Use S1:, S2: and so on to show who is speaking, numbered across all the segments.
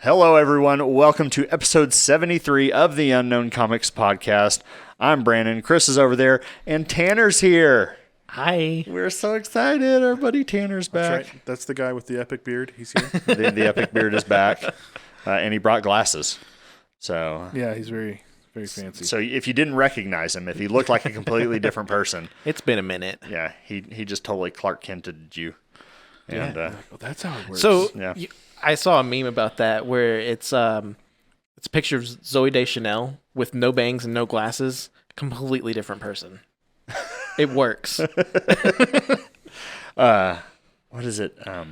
S1: Hello, everyone. Welcome to episode 73 of the Unknown Comics podcast. I'm Brandon. Chris is over there, and Tanner's here.
S2: Hi.
S1: We're so excited. Our buddy Tanner's back.
S3: That's right. That's the guy with the epic beard. He's here.
S1: The epic beard is back, and he brought glasses. So
S3: Yeah, he's very, very fancy.
S1: So if you didn't recognize him, if he looked like a completely different person,
S2: It's been a minute.
S1: yeah, he just totally Clark Kented you. And
S3: Oh, that's how it works.
S2: So
S1: Yeah.
S2: I saw a meme about that where it's a picture of Zooey Deschanel with no bangs and no glasses, completely different person. It works.
S1: what is it? I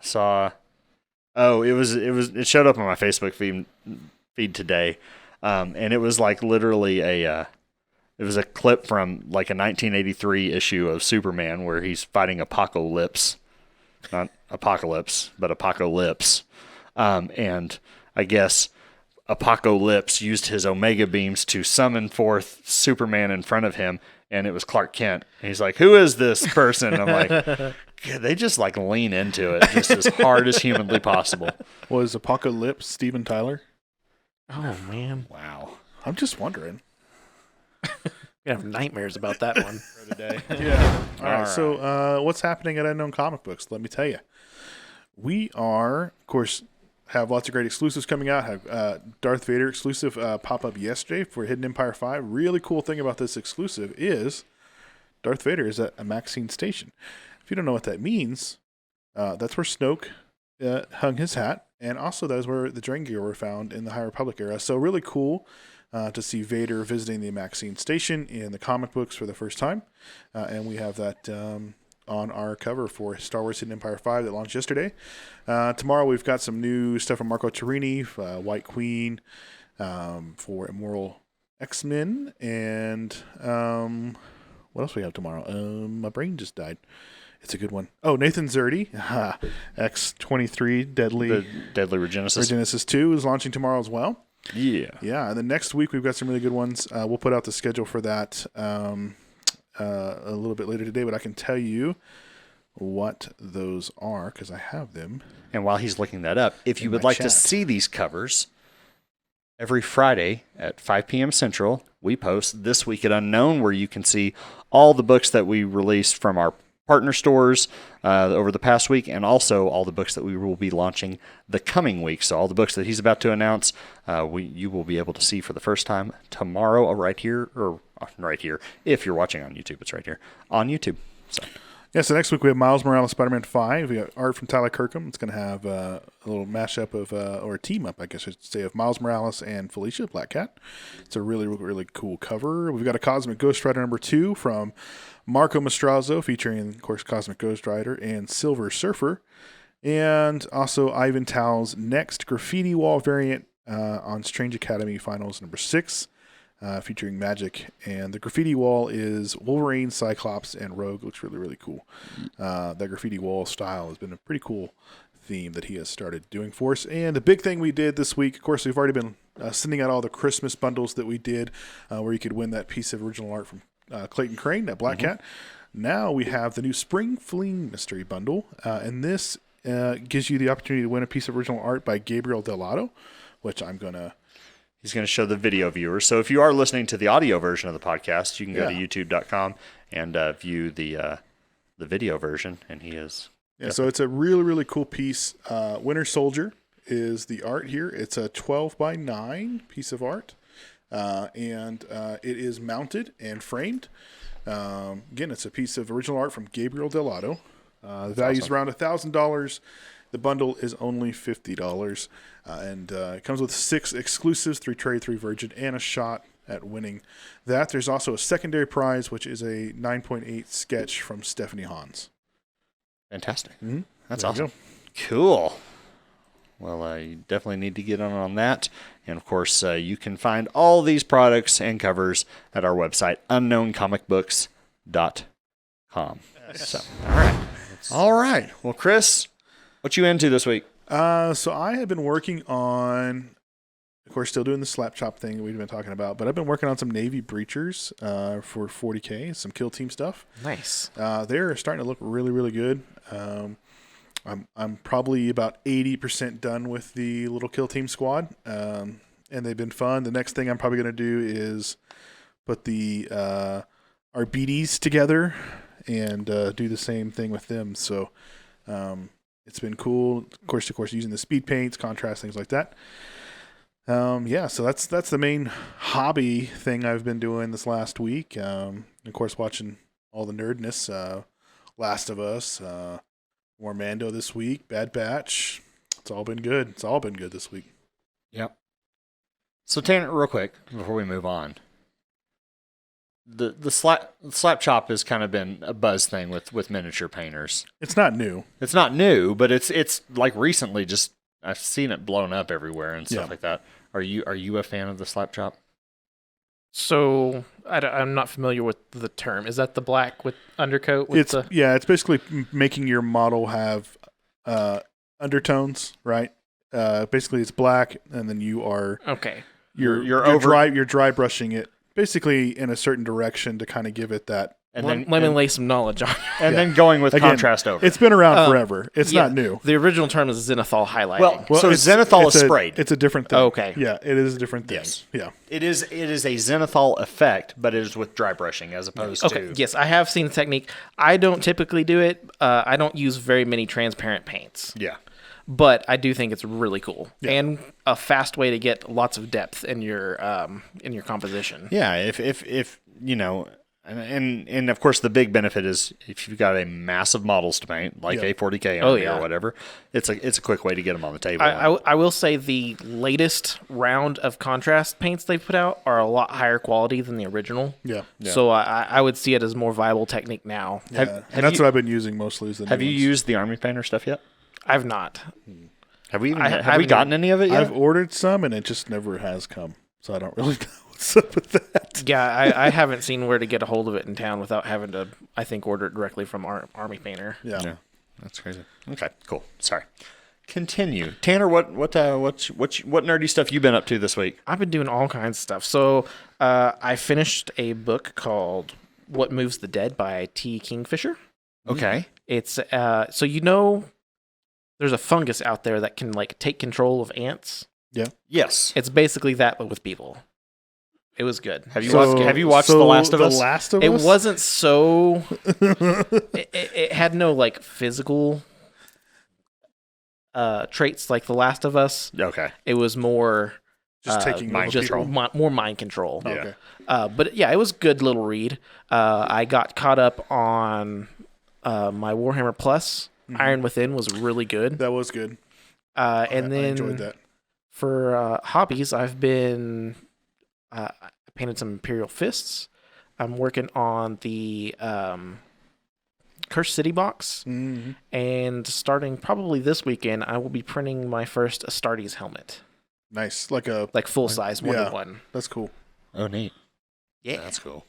S1: saw. Oh, it showed up on my Facebook feed today, and it was like literally it was a clip from like a 1983 issue of Superman where he's fighting Apocalypse, not Apocalypse, but Apocalypse, and I guess Apocalypse used his Omega beams to summon forth Superman in front of him, and it was Clark Kent. And he's like, "Who is this person?" And I'm like, God, they just like lean into it just as hard as humanly possible.
S3: Was Apocalypse Steven Tyler?
S2: Oh, man.
S1: Wow.
S3: I'm just wondering.
S2: I have nightmares about that one.
S1: For today.
S3: Yeah. All right.
S1: All
S3: So, what's happening at Unknown Comic Books? Let me tell you. We are, of course, have lots of great exclusives coming out. Have Darth Vader exclusive pop up yesterday for Hidden Empire 5. Really cool thing about this exclusive is Darth Vader is at a Maxine station. If you don't know what that means, that's where Snoke hung his hat, and also that is where the Drengir were found in the High Republic era. So really cool to see Vader visiting the Maxine station in the comic books for the first time, and we have that on our cover for Star Wars Hidden Empire 5 that launched yesterday. Tomorrow we've got some new stuff from Marco Terrini, White Queen, for Immoral X-Men, and what else we have tomorrow? My brain just died. It's a good one. Oh, Nathan Zerdy, X-23 Deadly.
S1: The Deadly Regenesis.
S3: Regenesis 2 is launching tomorrow as well.
S1: Yeah.
S3: Yeah, and then next week we've got some really good ones. We'll put out the schedule for that a little bit later today, but I can tell you what those are because I have them.
S1: And while he's looking that up, if you
S3: In
S1: would
S3: my
S1: like to
S3: chat.
S1: see these covers, every Friday at 5 p.m. Central, we post This Week at Unknown, where you can see all the books that we released from our partner stores over the past week, and also all the books that we will be launching the coming week. So all the books that he's about to announce, you will be able to see for the first time tomorrow, right here. If you're watching on YouTube, it's right here on YouTube. So.
S3: Yeah, so next week we have Miles Morales Spider-Man 5. We got art from Tyler Kirkham. It's going to have a little mashup of, or a team-up, I guess I should say, of Miles Morales and Felicia, Black Cat. It's a really, really cool cover. We've got a Cosmic Ghost Rider number 2 from Marco Mastrazzo, featuring, of course, Cosmic Ghost Rider and Silver Surfer. And also Ivan Tao's next graffiti wall variant on Strange Academy Finals number 6. Featuring Magic, and the graffiti wall is Wolverine, Cyclops, and Rogue. Looks really, really cool. That graffiti wall style has been a pretty cool theme that he has started doing for us. And the big thing we did this week, of course, we've already been sending out all the Christmas bundles that we did, where you could win that piece of original art from Clayton Crane, that Black Cat. Now we have the new Spring Fling Mystery Bundle, and this gives you the opportunity to win a piece of original art by Gabriel Delato, which I'm going to...
S1: He's going to show the video viewers. So if you are listening to the audio version of the podcast, you can go to youtube.com and view the video version. And he is.
S3: Yeah, so it's a really, really cool piece. Winter Soldier is the art here. It's a 12 by 9 piece of art. And it is mounted and framed. Again, it's a piece of original art from Gabriel Delato. The value is around $1,000. The bundle is only $50, and it comes with 6 exclusives, 3 trade, 3 virgin, and a shot at winning that. There's also a secondary prize, which is a 9.8 sketch from Stephanie Hans.
S1: Fantastic.
S3: Mm-hmm.
S1: That's
S3: There you
S1: awesome. Cool. Well, you definitely need to get on that. And, of course, you can find all these products and covers at our website, unknowncomicbooks.com.
S3: Yes.
S1: So, all right. All right. Well, Chris, what you into this week?
S3: So I have been working on, of course, still doing the slap chop thing that we've been talking about, but I've been working on some Navy breachers for 40K, some Kill Team stuff.
S2: Nice.
S3: They're starting to look really, really good. I'm probably about 80% done with the little kill team squad, and they've been fun. The next thing I'm probably going to do is put the our BDs together and do the same thing with them. So it's been cool. Of course, using the speed paints, contrast, things like that. So that's the main hobby thing I've been doing this last week. Of course, watching all the nerdness, Last of Us, more Mando this week, Bad Batch. It's all been good. It's all been good this week.
S1: Yep. So Tanner, real quick before we move on, the slap chop has kind of been a buzz thing with miniature painters.
S3: It's not new.
S1: It's not new, but it's like recently just I've seen it blown up everywhere and stuff like that. Are you a fan of the slap chop?
S2: So I'm not familiar with the term. Is that the black with undercoat?
S3: It's basically making your model have undertones, right? Basically, it's black, and then you are you're dry brushing it basically in a certain direction to kind of give it that.
S2: And let me lay some knowledge on it.
S1: And then going with contrast over.
S3: It's been around forever. It's not new.
S2: The original term is zenithal highlighting.
S1: Well, so zenithal is sprayed.
S3: It's a different thing.
S2: Okay.
S3: Yeah, it is a different thing.
S1: Yes.
S3: Yeah.
S1: It is a zenithal effect, but it is with dry brushing as opposed to...
S2: Yes, I have seen the technique. I don't typically do it. I don't use very many transparent paints.
S1: Yeah.
S2: But I do think it's really cool and a fast way to get lots of depth in your composition.
S1: Yeah, if you know... And of course the big benefit is if you've got a massive models to paint like a 40K or whatever, it's a quick way to get them on the table.
S2: I will say the latest round of contrast paints they've put out are a lot higher quality than the original.
S3: Yeah.
S2: So I would see it as a more viable technique now.
S3: Yeah. And that's what I've been using mostly.
S1: Have you used the Army Painter stuff yet?
S2: I've not.
S1: Have we gotten any of it yet?
S3: I've ordered some and it just never has come. So I don't really know what's up with that.
S2: Yeah, I haven't seen where to get a hold of it in town without having to, I think, order it directly from Army Painter.
S3: Yeah.
S1: That's crazy. Okay, cool. Sorry. Continue. Tanner, what nerdy stuff you been up to this week?
S2: I've been doing all kinds of stuff. So I finished a book called What Moves the Dead by T. Kingfisher.
S1: Okay.
S2: It's so there's a fungus out there that can like take control of ants.
S3: Yeah.
S1: Yes.
S2: It's basically that, but with people. It was good.
S1: Have you watched The Last of Us?
S3: The Last of Us?
S2: It wasn't so. it had no like physical traits like The Last of Us.
S1: Okay.
S2: It was more
S3: just taking
S1: mind control.
S2: More mind control.
S1: Yeah.
S3: Okay.
S2: But yeah, it was a good little read. I got caught up on my Warhammer Plus. Iron Within was really good.
S3: That was good.
S2: And then
S3: I enjoyed that.
S2: For hobbies, I've been I painted some Imperial Fists. I'm working on the Cursed City box, and starting probably this weekend, I will be printing my first Astartes helmet.
S3: Nice, like
S2: full size 1-to-1.
S3: That's cool.
S1: Oh, neat.
S2: Yeah,
S1: that's cool.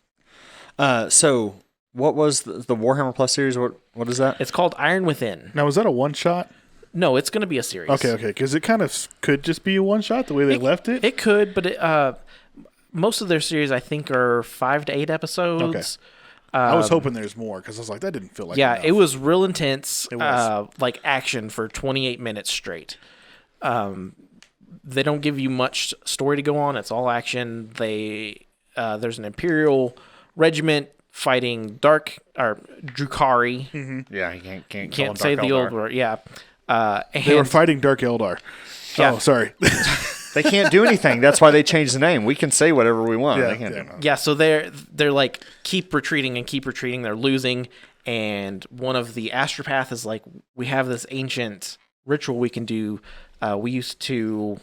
S1: So, what was the Warhammer Plus series? What is that?
S2: It's called Iron Within.
S3: Now, was that a one shot?
S2: No, it's going to be a series.
S3: Okay, because it kind of could just be a one shot the way they left it.
S2: It could, but most of their series I think are 5 to 8 episodes. Okay.
S3: I was hoping there's more because I was like, that didn't feel like enough.
S2: It was real intense.
S3: It was.
S2: Like action for 28 minutes straight. They don't give you much story to go on. It's all action. There's an Imperial regiment fighting Drukhari.
S1: Mm-hmm. Yeah, you
S2: can't say the old word. Yeah.
S3: They were fighting Dark Eldar. Yeah. Oh, sorry.
S1: They can't do anything. That's why they changed the name. We can say whatever we want. They can't do nothing.
S2: Yeah, so they're like keep retreating. They're losing, and one of the astropath is like, we have this ancient ritual we can do. We used to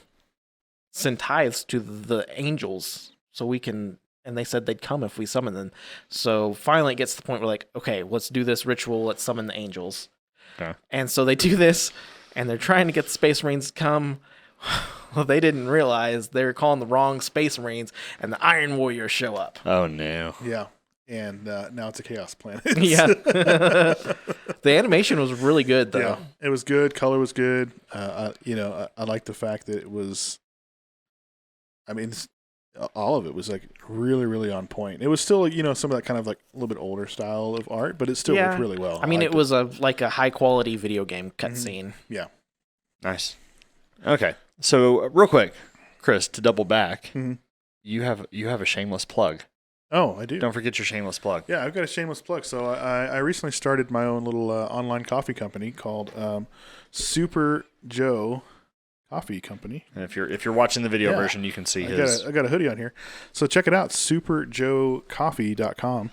S2: send tithes to the angels, so we can. And they said they'd come if we summon them. So finally, it gets to the point where like, okay, let's do this ritual. Let's summon the angels.
S1: Okay.
S2: And so they do this, and they're trying to get the Space Marines to come. Well, they didn't realize they were calling the wrong Space Marines, and the Iron Warriors show up.
S1: Oh, no.
S3: Yeah. And now it's a Chaos Planet.
S2: Yeah. The animation was really good, though.
S3: Yeah, it was good. Color was good. I like the fact that it was, all of it was like really, really on point. It was still, some of that kind of like a little bit older style of art, but it still worked really well.
S2: I mean, it was like a high quality video game cutscene.
S3: Yeah.
S1: Nice. Okay. So real quick, Chris, to double back, you have a shameless plug.
S3: Oh, I do.
S1: Don't forget your shameless plug.
S3: Yeah, I've got a shameless plug. So I recently started my own little online coffee company called Super Joe Coffee Company.
S1: And if you're watching the video version, you can see his.
S3: I got a hoodie on here. So check it out, superjoecoffee.com.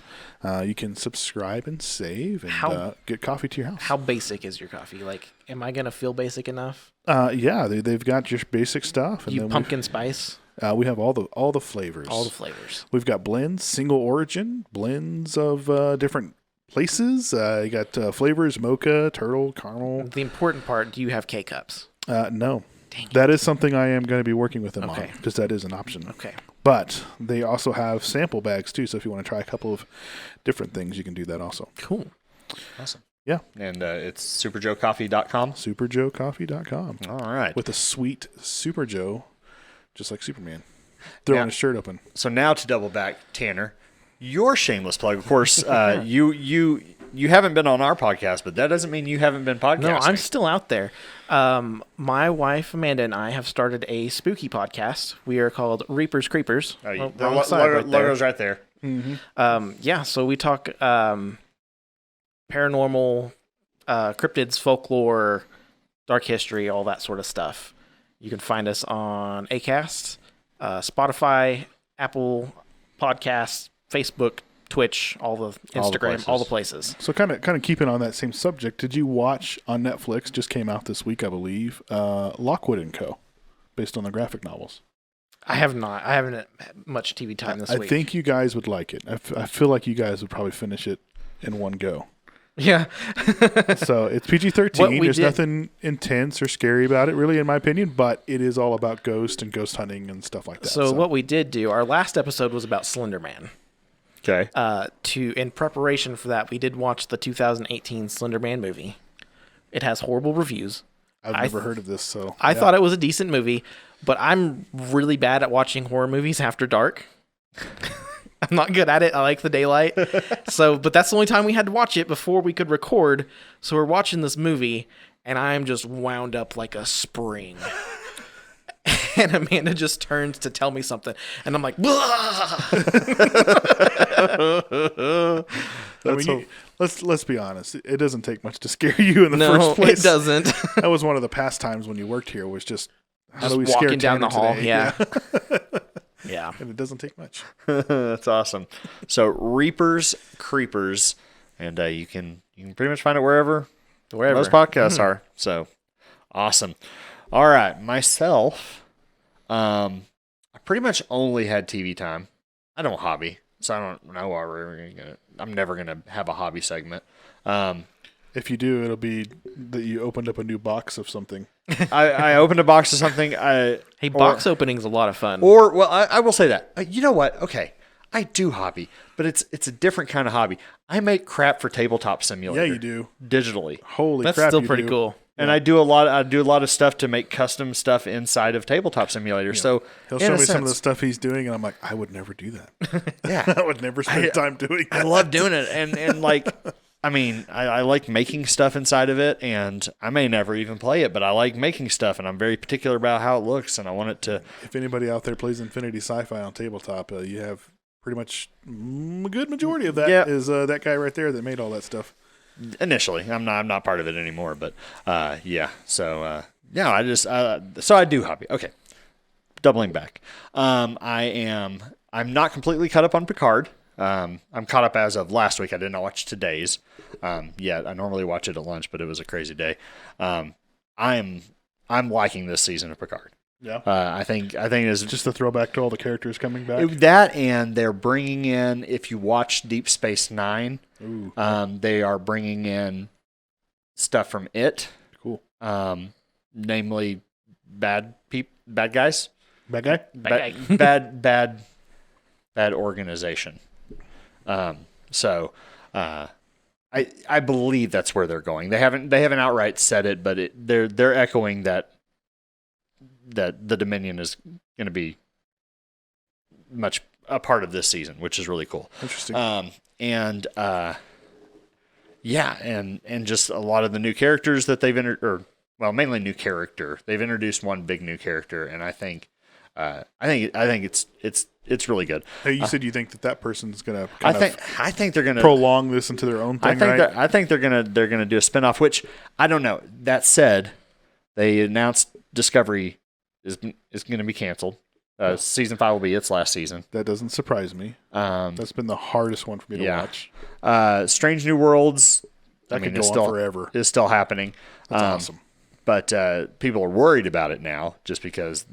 S3: You can subscribe and save and get coffee to your house.
S2: How basic is your coffee? Like, am I going to feel basic enough?
S3: Yeah, they've got just basic stuff. And
S2: you
S3: then
S2: pumpkin spice?
S3: We have all the flavors.
S2: All the flavors.
S3: We've got blends, single origin, blends of different places. You got flavors, mocha, turtle, caramel.
S2: The important part, do you have K-Cups?
S3: No.
S2: Dang it.
S3: That is something I am going to be working with them on, because that is an option.
S2: Okay.
S3: But they also have sample bags, too, so if you want to try a couple of different things, you can do that also.
S2: Cool.
S1: Awesome.
S3: Yeah.
S1: And it's superjoecoffee.com.
S3: Superjoecoffee.com.
S1: All right.
S3: With a sweet Super Joe, just like Superman, throwing his shirt open.
S1: So now to double back, Tanner, your shameless plug. Of course, you haven't been on our podcast, but that doesn't mean you haven't been podcasting.
S2: No, I'm still out there. My wife Amanda and I have started a spooky podcast. We are called Reapers Creepers.
S1: Oh, the logo's right there.
S2: Mm-hmm. So we talk paranormal, cryptids, folklore, dark history, all that sort of stuff. You can find us on Acast, Spotify, Apple Podcasts, Facebook, Twitch, all the Instagram, all the places.
S3: So kind of keeping on that same subject, did you watch on Netflix, just came out this week, I believe, Lockwood & Co., based on the graphic novels?
S2: I have not. I haven't had much TV time this week.
S3: I think you guys would like it. I feel like you guys would probably finish it in one go.
S2: Yeah.
S3: So it's PG-13. There's nothing intense or scary about it, really, in my opinion, but it is all about ghost and ghost hunting and stuff like that.
S2: So what we did do, our last episode was about Slender Man.
S1: Okay.
S2: In preparation for that, we did watch the 2018 Slender Man movie. It has horrible reviews.
S3: I've never heard of this, so
S2: I thought it was a decent movie, but I'm really bad at watching horror movies after dark. I'm not good at it. I like the daylight. But that's the only time we had to watch it before we could record. So we're watching this movie, and I'm just wound up like a spring. And Amanda just turns to tell me something, and I'm like,
S3: let's be honest. It doesn't take much to scare you in the first place.
S2: It doesn't.
S3: That was one of the pastimes when you worked here. Was just how do we
S2: walking
S3: scare
S2: down the hall?
S3: today?
S2: Yeah. Yeah.
S3: And it doesn't take much.
S1: That's awesome. So Reapers Creepers, and you can pretty much find it wherever most podcasts are. So awesome. All right, myself, I pretty much only had TV time. I don't hobby, so I don't know why I'm never gonna have a hobby segment.
S3: If you do, it'll be that you opened up a new box of something.
S1: I opened a box of something.
S2: Box opening's a lot of fun.
S1: I will say that. You know what? Okay, I do hobby, but it's a different kind of hobby. I make crap for Tabletop Simulator.
S3: Yeah, you do.
S1: Digitally.
S3: Holy
S2: That's
S3: crap!
S2: That's still
S3: you
S2: pretty
S3: do.
S2: cool.
S1: And I do a lot of stuff to make custom stuff inside of Tabletop Simulator. Yeah. So
S3: he'll show me some of the stuff he's doing, and I'm like, I would never do that.
S1: Yeah,
S3: I would never spend time doing that.
S1: I love doing it, and like, I mean, I like making stuff inside of it, and I may never even play it, but I like making stuff, and I'm very particular about how it looks, and I want it to.
S3: If anybody out there plays Infinity Sci-Fi on tabletop, you have pretty much a good majority of that is that guy right there that made all that stuff.
S1: Initially, I'm not part of it anymore, but yeah. So I just so I do hobby. Okay, doubling back. I'm not completely caught up on Picard. I'm caught up as of last week. I did not watch today's. I normally watch it at lunch, but it was a crazy day. I'm liking this season of Picard.
S3: Yeah.
S1: I think it's
S3: just a throwback to all the characters coming back.
S1: That, and they're bringing in, if you watch Deep Space Nine, they are bringing in stuff from it.
S3: Cool.
S1: Namely bad guys.
S3: Bad guy?
S1: Bad organization. So I believe that's where they're going. They haven't outright said it, but they're echoing that the Dominion is going to be much a part of this season, which is really cool.
S3: Interesting.
S1: And just a lot of the new characters that they've mainly new character. They've introduced one big new character, and I think it's really good.
S3: Hey, you said you think that person's gonna
S1: I think they're gonna
S3: prolong this into their own thing, right?
S1: I think they're gonna do a spinoff, which I don't know. That said, they announced Discovery is going to be canceled. Season 5 will be its last season.
S3: That doesn't surprise me. That's been the hardest one for me to watch.
S1: Strange New Worlds.
S3: That could go on forever.
S1: Is still happening.
S3: That's awesome.
S1: But people are worried about it now, just because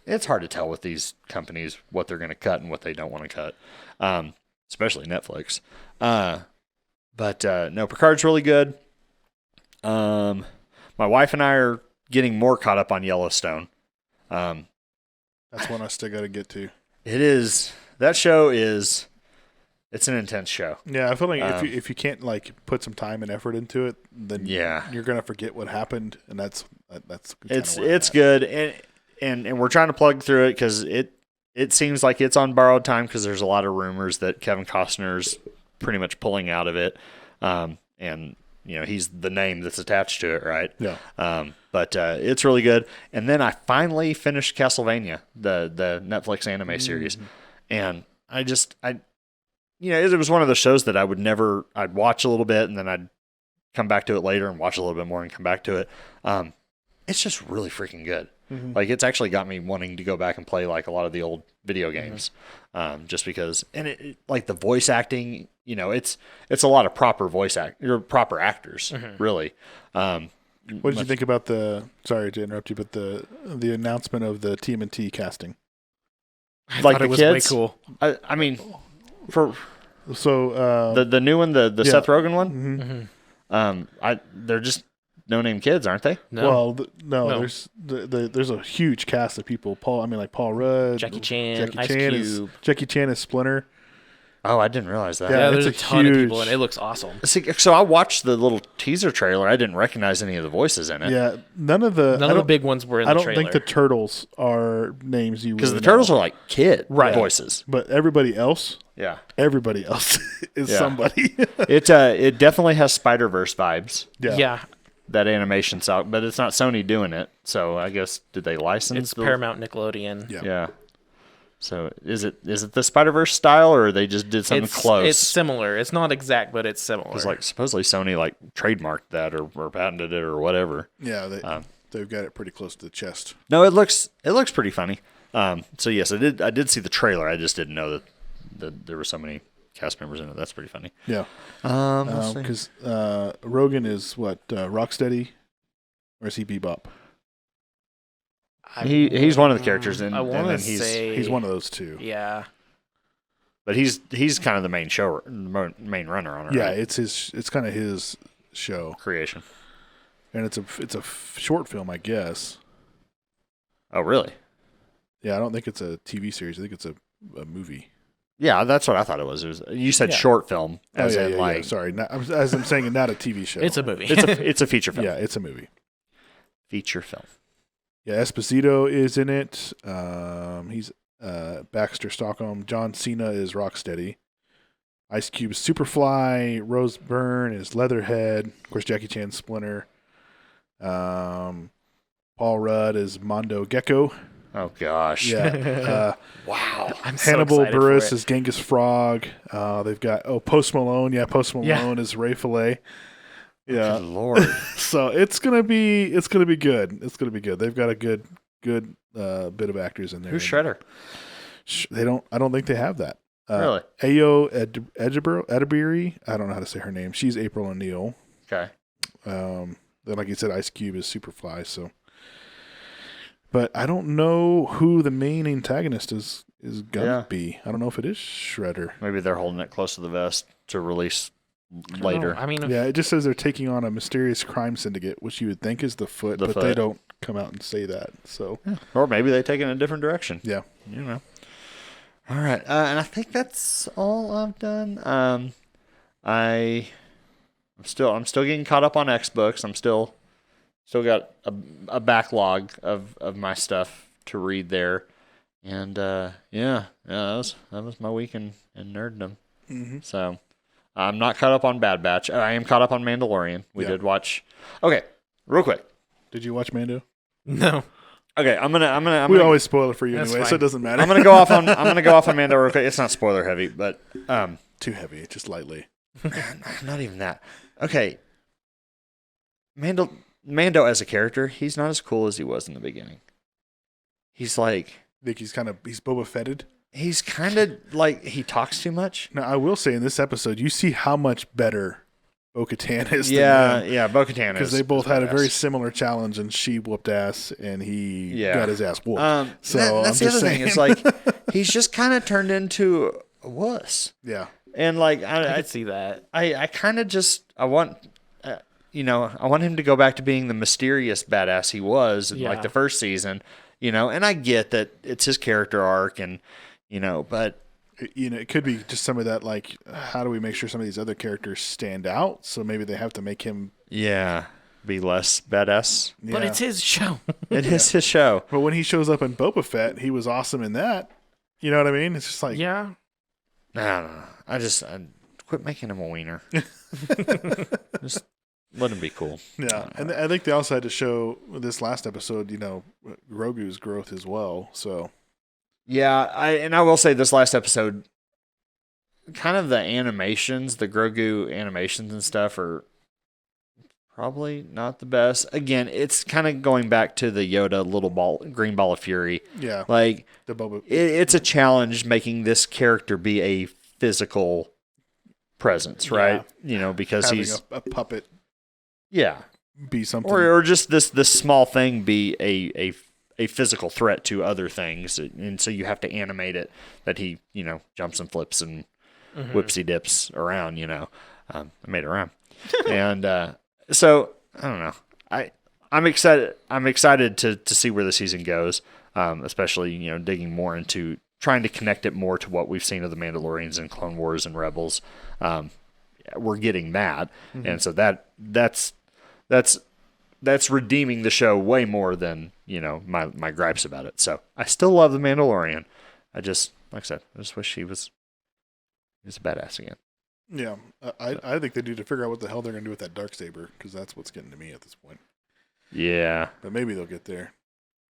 S1: it's hard to tell with these companies what they're going to cut and what they don't want to cut, especially Netflix. But no, Picard's really good. My wife and I are getting more caught up on Yellowstone.
S3: That's one I still got to get to.
S1: It is. That show is. It's an intense show.
S3: Yeah, I feel like if you can't put some time and effort into it, then you're gonna forget what happened, and that's
S1: it's good, and we're trying to plug through it because it seems like it's on borrowed time because there's a lot of rumors that Kevin Costner's pretty much pulling out of it, and he's the name that's attached to it, right?
S3: Yeah.
S1: But it's really good. And then I finally finished Castlevania, the Netflix anime series, and it was one of those shows that I'd watch a little bit and then I'd come back to it later and watch a little bit more and come back to it. It's just really freaking good. Mm-hmm. Like, it's actually got me wanting to go back and play like a lot of the old video games, just because, and it like the voice acting, it's a lot of proper proper actors, really.
S3: What did you think about sorry to interrupt you, but the announcement of the TMNT casting?
S2: I thought it was
S1: kids?
S2: way cool.
S1: I mean, the new one, the Seth Rogen one. Mm-hmm. They're just no-name kids, aren't they?
S3: No. Well, no. There's a huge cast of people. Paul Rudd,
S2: Jackie Chan, Ice Cube.
S3: Jackie Chan is Splinter.
S1: Oh, I didn't realize that.
S2: Yeah, there's a ton of people, and it looks awesome.
S1: See, so I watched the little teaser trailer. I didn't recognize any of the voices in it.
S3: Yeah, none of the
S2: big ones were in the trailer.
S3: I don't think the turtles are names you would know.
S1: Because the turtles are like kid voices.
S3: But everybody else is somebody.
S1: It definitely has Spider-Verse vibes.
S2: Yeah.
S1: That animation style, but it's not Sony doing it. So I guess, did they license?
S2: It's Paramount Nickelodeon.
S1: Yeah. So is it the Spider-Verse style, or they just did something close?
S2: It's similar. It's not exact, but it's similar.
S1: Because supposedly Sony trademarked that or patented it or whatever.
S3: Yeah, they've got it pretty close to the chest.
S1: No, it looks pretty funny. So yes, I did see the trailer. I just didn't know that there were so many cast members in it. That's pretty funny.
S3: Yeah. Because Rogan is what, Rocksteady, or is he Bebop?
S1: He's one of the characters, and
S3: he's one of those two.
S2: Yeah,
S1: but he's kind of the main runner on it.
S3: Yeah,
S1: right?
S3: it's kind of his show
S1: creation,
S3: and it's a short film, I guess.
S1: Oh, really?
S3: Yeah, I don't think it's a TV series. I think it's a movie.
S1: Yeah, that's what I thought it was. You said short film, as in
S3: sorry, as I'm saying, not a TV show.
S2: It's a movie.
S1: It's a feature film.
S3: Yeah, it's a movie.
S1: Feature film.
S3: Yeah, Esposito is in it. He's Baxter Stockholm. John Cena is Rocksteady. Ice Cube is Superfly. Rose Byrne is Leatherhead. Of course, Jackie Chan's Splinter. Paul Rudd is Mondo Gecko.
S1: Oh, gosh.
S3: Yeah.
S1: Wow.
S2: I'm
S3: Hannibal
S2: so
S3: Buress is Genghis Frog. They've got Post Malone. Yeah, Post Malone is Ray Fillet. Yeah,
S1: good Lord.
S3: So it's gonna be good. It's gonna be good. They've got a good bit of actors in there.
S1: Who's Shredder?
S3: I don't think they have that.
S1: Really?
S3: Ayo Edebiri. I don't know how to say her name. She's April O'Neil.
S1: Okay.
S3: Then, like you said, Ice Cube is Superfly. So, but I don't know who the main antagonist is gonna be. I don't know if it is Shredder.
S1: Maybe they're holding it close to the vest to release later.
S2: I mean,
S3: it just says they're taking on a mysterious crime syndicate, which you would think is the Foot, but they don't come out and say that. So,
S1: or maybe they take it in a different direction.
S3: Yeah,
S1: All right, and I think that's all I've done. I'm still getting caught up on X-Books. I'm still got a backlog of my stuff to read there, And yeah, that was my week in nerddom.
S3: Mm-hmm.
S1: So I'm not caught up on Bad Batch. I am caught up on Mandalorian. We did watch. Okay, real quick.
S3: Did you watch Mando?
S2: No.
S1: Okay, I'm gonna.
S3: We always spoil it for you
S2: That's
S3: anyway, so
S2: fine.
S3: it doesn't matter.
S1: I'm gonna go off on Mando real quick. It's not spoiler heavy, but
S3: Too heavy, just lightly.
S1: not even that. Okay, Mando as a character, he's not as cool as he was in the beginning. He's like.
S3: Think he's Boba Fetted.
S1: He's kind of like he talks too much.
S3: Now, I will say in this episode, you see how much better Bo-Katan is.
S1: Yeah, Bo-Katan is.
S3: Because they both had a
S1: badass.
S3: very similar challenge, and she whooped ass, and he got his ass whooped.
S1: So that's the other thing. It's like he's just kind of turned into a wuss.
S3: Yeah,
S1: and like
S2: I could see that.
S1: I kind of just I want I want him to go back to being the mysterious badass he was in like the first season. And I get that it's his character arc, and but
S3: it could be just some of that. Like, how do we make sure some of these other characters stand out? So maybe they have to make him,
S1: be less badass.
S3: Yeah.
S2: But it's his show.
S1: It is his show.
S3: But when he shows up in Boba Fett, he was awesome in that. You know what I mean? It's just like,
S2: Yeah.
S1: I quit making him a wiener. Just let him be cool.
S3: yeah. And I think they also had to show this last episode, Grogu's growth as well. So
S1: Yeah, I will say this last episode, kind of the animations, the Grogu animations and stuff are probably not the best. Again, it's kind of going back to the Yoda green ball of fury.
S3: yeah,
S1: Like
S3: the Boba.
S1: it's a challenge making this character be a physical presence, right? Because
S3: having
S1: he's
S3: a puppet
S1: be
S3: something.
S1: or just this small thing be a physical threat to other things, and so you have to animate it that he jumps and flips and whoopsie dips around. I made it rhyme, and so I don't know. I'm excited to see where the season goes, especially digging more into trying to connect it more to what we've seen of the Mandalorians and Clone Wars and Rebels. We're getting that, and so that's redeeming the show way more than my gripes about it. So I still love the Mandalorian. I just wish he was a badass again.
S3: Yeah, I think they need to figure out what the hell they're going to do with that Darksaber, because that's what's getting to me at this point.
S1: Yeah,
S3: but maybe they'll get there,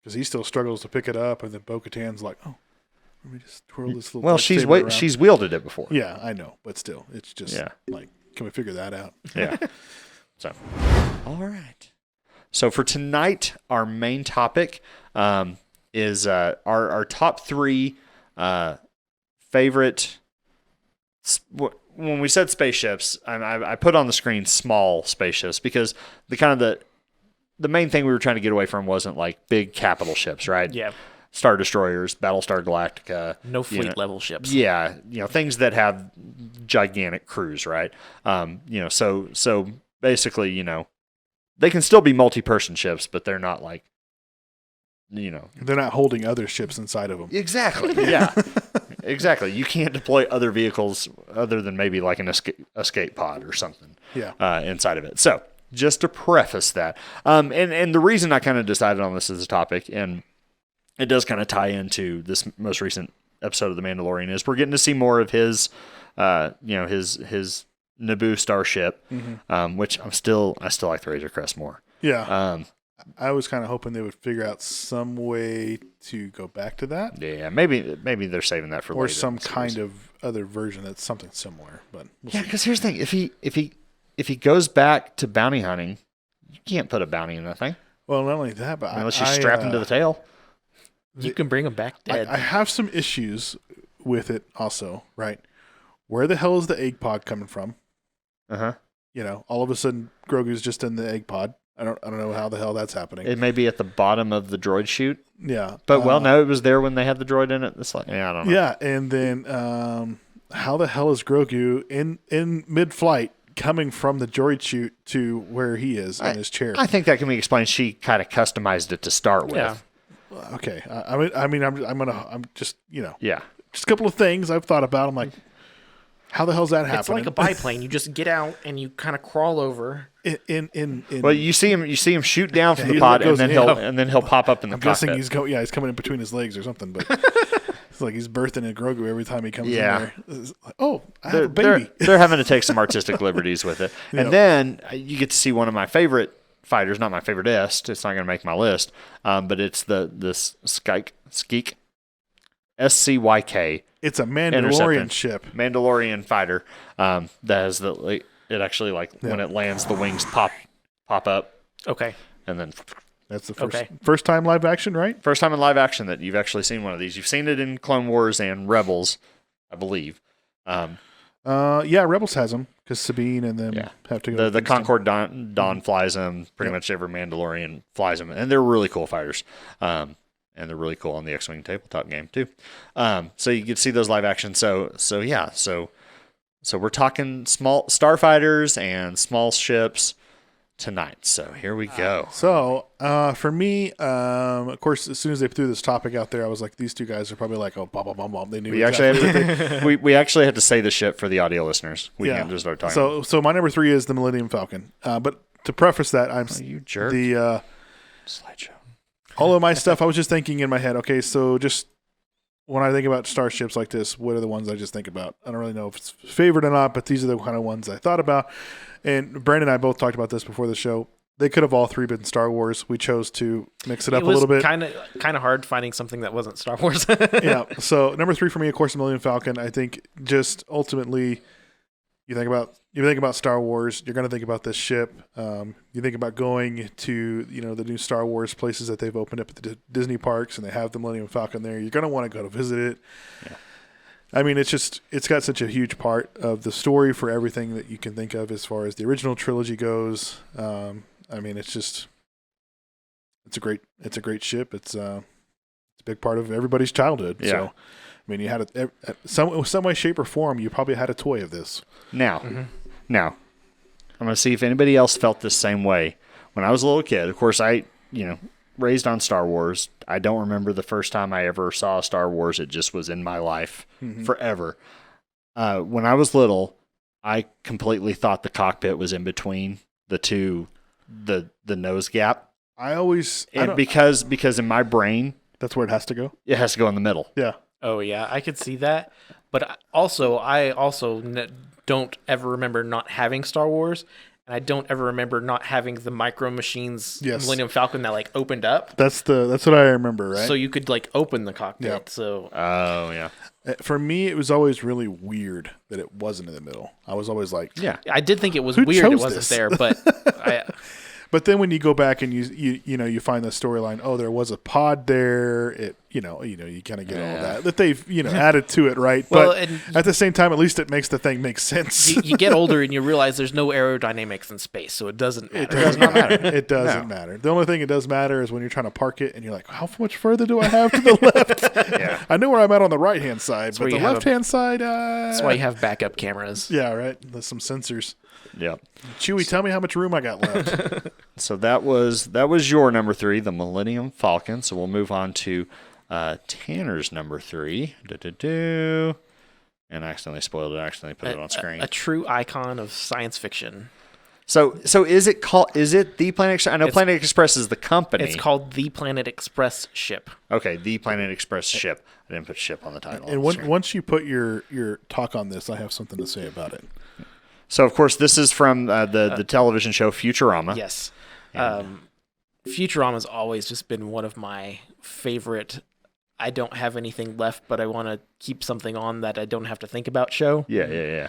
S3: because he still struggles to pick it up, and then Bo-Katan's like, "Oh, let me just twirl this little."
S1: Well,
S3: Darksaber around.
S1: she's wielded it before.
S3: Yeah, I know, but still, it's just like, can we figure that out?
S1: Yeah. So, all right. So for tonight, our main topic is our top 3 favorite. When we said spaceships, I put on the screen small spaceships because the main thing we were trying to get away from wasn't like big capital ships, right?
S2: Yeah.
S1: Star Destroyers, Battlestar Galactica.
S2: No fleet level ships.
S1: Yeah, things that have gigantic crews, right? So basically, they can still be multi-person ships, but they're not like,
S3: They're not holding other ships inside of them.
S1: Exactly. Yeah. Exactly. You can't deploy other vehicles other than maybe like an escape pod or something.
S3: Yeah.
S1: Inside of it. So just to preface that, and the reason I kind of decided on this as a topic, and it does kind of tie into this most recent episode of The Mandalorian, is we're getting to see more of his, his Naboo starship, which I still like the Razor Crest more.
S3: Yeah. I was kind of hoping they would figure out some way to go back to that.
S1: Yeah, maybe they're saving that for
S3: or
S1: later.
S3: some kind of other version that's something similar. But
S1: yeah, because here's the thing: if he goes back to bounty hunting, you can't put a bounty in that thing.
S3: Well, not only that, but
S1: unless you strap him to the tail.
S2: You can bring him back dead.
S3: I have some issues with it also, right? Where the hell is the egg pod coming from? All of a sudden Grogu's just in the egg pod. I don't know how the hell that's happening.
S1: It may be at the bottom of the droid chute.
S3: Yeah.
S1: But no, it was there when they had the droid in it. I don't know.
S3: Yeah, and then how the hell is Grogu in mid-flight coming from the droid chute to where he is in his chair?
S1: I think that can be explained. She kind of customized it to start with.
S2: Yeah.
S3: Okay. I'm just
S1: Yeah.
S3: just a couple of things I've thought about. I'm like, How the hell's that happening?
S2: It's like a biplane. You just get out and you kind of crawl over.
S3: Well,
S1: you see him shoot down from the
S3: he
S1: pod,
S3: goes
S1: and then he'll pop up in the
S3: I'm
S1: cockpit.
S3: guessing he's coming in between his legs or something, but it's like he's birthing a Grogu every time he comes in there. It's like, oh, I have a baby.
S1: They're having to take some artistic liberties with it. And then you get to see one of my favorite fighters, not my favoriteest. It's not going to make my list, but it's this Skyk, SCYK.
S3: It's a Mandalorian ship.
S1: Mandalorian fighter that has it actually when it lands, the wings pop up.
S2: Okay.
S1: And then
S3: that's the first time live action, right?
S1: First time in live action that you've actually seen one of these. You've seen it in Clone Wars and Rebels, I believe.
S3: Rebels has them because Sabine and them have to go.
S1: The Concord Dawn flies them. Pretty much every Mandalorian flies them, and they're really cool fighters. And they're really cool on the X-Wing tabletop game too. So you get to see those live action. So we're talking small starfighters and small ships tonight. So here we go.
S3: So for me, of course, as soon as they threw this topic out there, I was like, these two guys are probably like, oh, blah blah blah blah. They knew.
S1: We actually have to say the ship for the audio listeners. We can't just start talking.
S3: So my number 3 is the Millennium Falcon. But to preface that,
S1: you jerk.
S3: The
S1: slideshow.
S3: All of my stuff, I was just thinking in my head, okay, so just when I think about starships like this, what are the ones I just think about? I don't really know if it's favorite or not, but these are the kind of ones I thought about. And Brandon and I both talked about this before the show. They could have all three been Star Wars. We chose to mix it up a little bit.
S2: Kind of hard finding something that wasn't Star Wars.
S3: Yeah. So number 3 for me, of course, the Millennium Falcon. I think just ultimately, you think about Star Wars, you're going to think about this ship. You think about going to the new Star Wars places that they've opened up at the Disney parks, and they have the Millennium Falcon there. You're going to want to go to visit it. Yeah. I mean, it's got such a huge part of the story for everything that you can think of as far as the original trilogy goes. I mean, it's a great ship. It's a big part of everybody's childhood. Yeah. So, I mean, you had some way, shape, or form, you probably had a toy of this.
S1: Now, I'm going to see if anybody else felt the same way. When I was a little kid, of course, I raised on Star Wars. I don't remember the first time I ever saw Star Wars. It just was in my life forever. When I was little, I completely thought the cockpit was in between the two, the nose gap. Because in my brain,
S3: that's where it has to go.
S1: It has to go in the middle.
S3: Yeah.
S2: Oh yeah, I could see that. But I don't ever remember not having Star Wars. And I don't ever remember not having the Micro Machines Millennium Falcon that opened up.
S3: That's what I remember, right?
S2: So you could open the cockpit. Yeah. So
S3: for me, it was always really weird that it wasn't in the middle. I was always like,
S2: I did think it was weird it wasn't there, but
S3: But then when you go back and you find the storyline, oh, there was a pod there. It you kind of get all that they've added to it, right?
S2: Well,
S3: but at the same time, at least it makes the thing make sense.
S2: You get older and you realize there's no aerodynamics in space, so it doesn't matter.
S3: It does not matter. It doesn't matter. The only thing it does matter is when you're trying to park it and you're like, how much further do I have to the left?
S1: Yeah,
S3: I know where I'm at on the right hand side, but the left hand side.
S2: That's why you have backup cameras.
S3: Yeah, right. There's some sensors.
S1: Yeah.
S3: Chewie, tell me how much room I got left.
S1: So that was your number 3, the Millennium Falcon. So we'll move on to Tanner's number 3. And I accidentally spoiled it. I accidentally put it on screen.
S2: A true icon of science fiction.
S1: So is it the Planet Express? I know Planet Express is the company.
S2: It's called the Planet Express ship.
S1: Okay, the Planet Express ship. I didn't put ship on the title.
S3: And once you put your talk on this, I have something to say about it.
S1: So, of course, this is from the television show Futurama.
S2: Yes. Futurama's always just been one of my favorite, I don't have anything left, but I want to keep something on that I don't have to think about show.
S1: Yeah.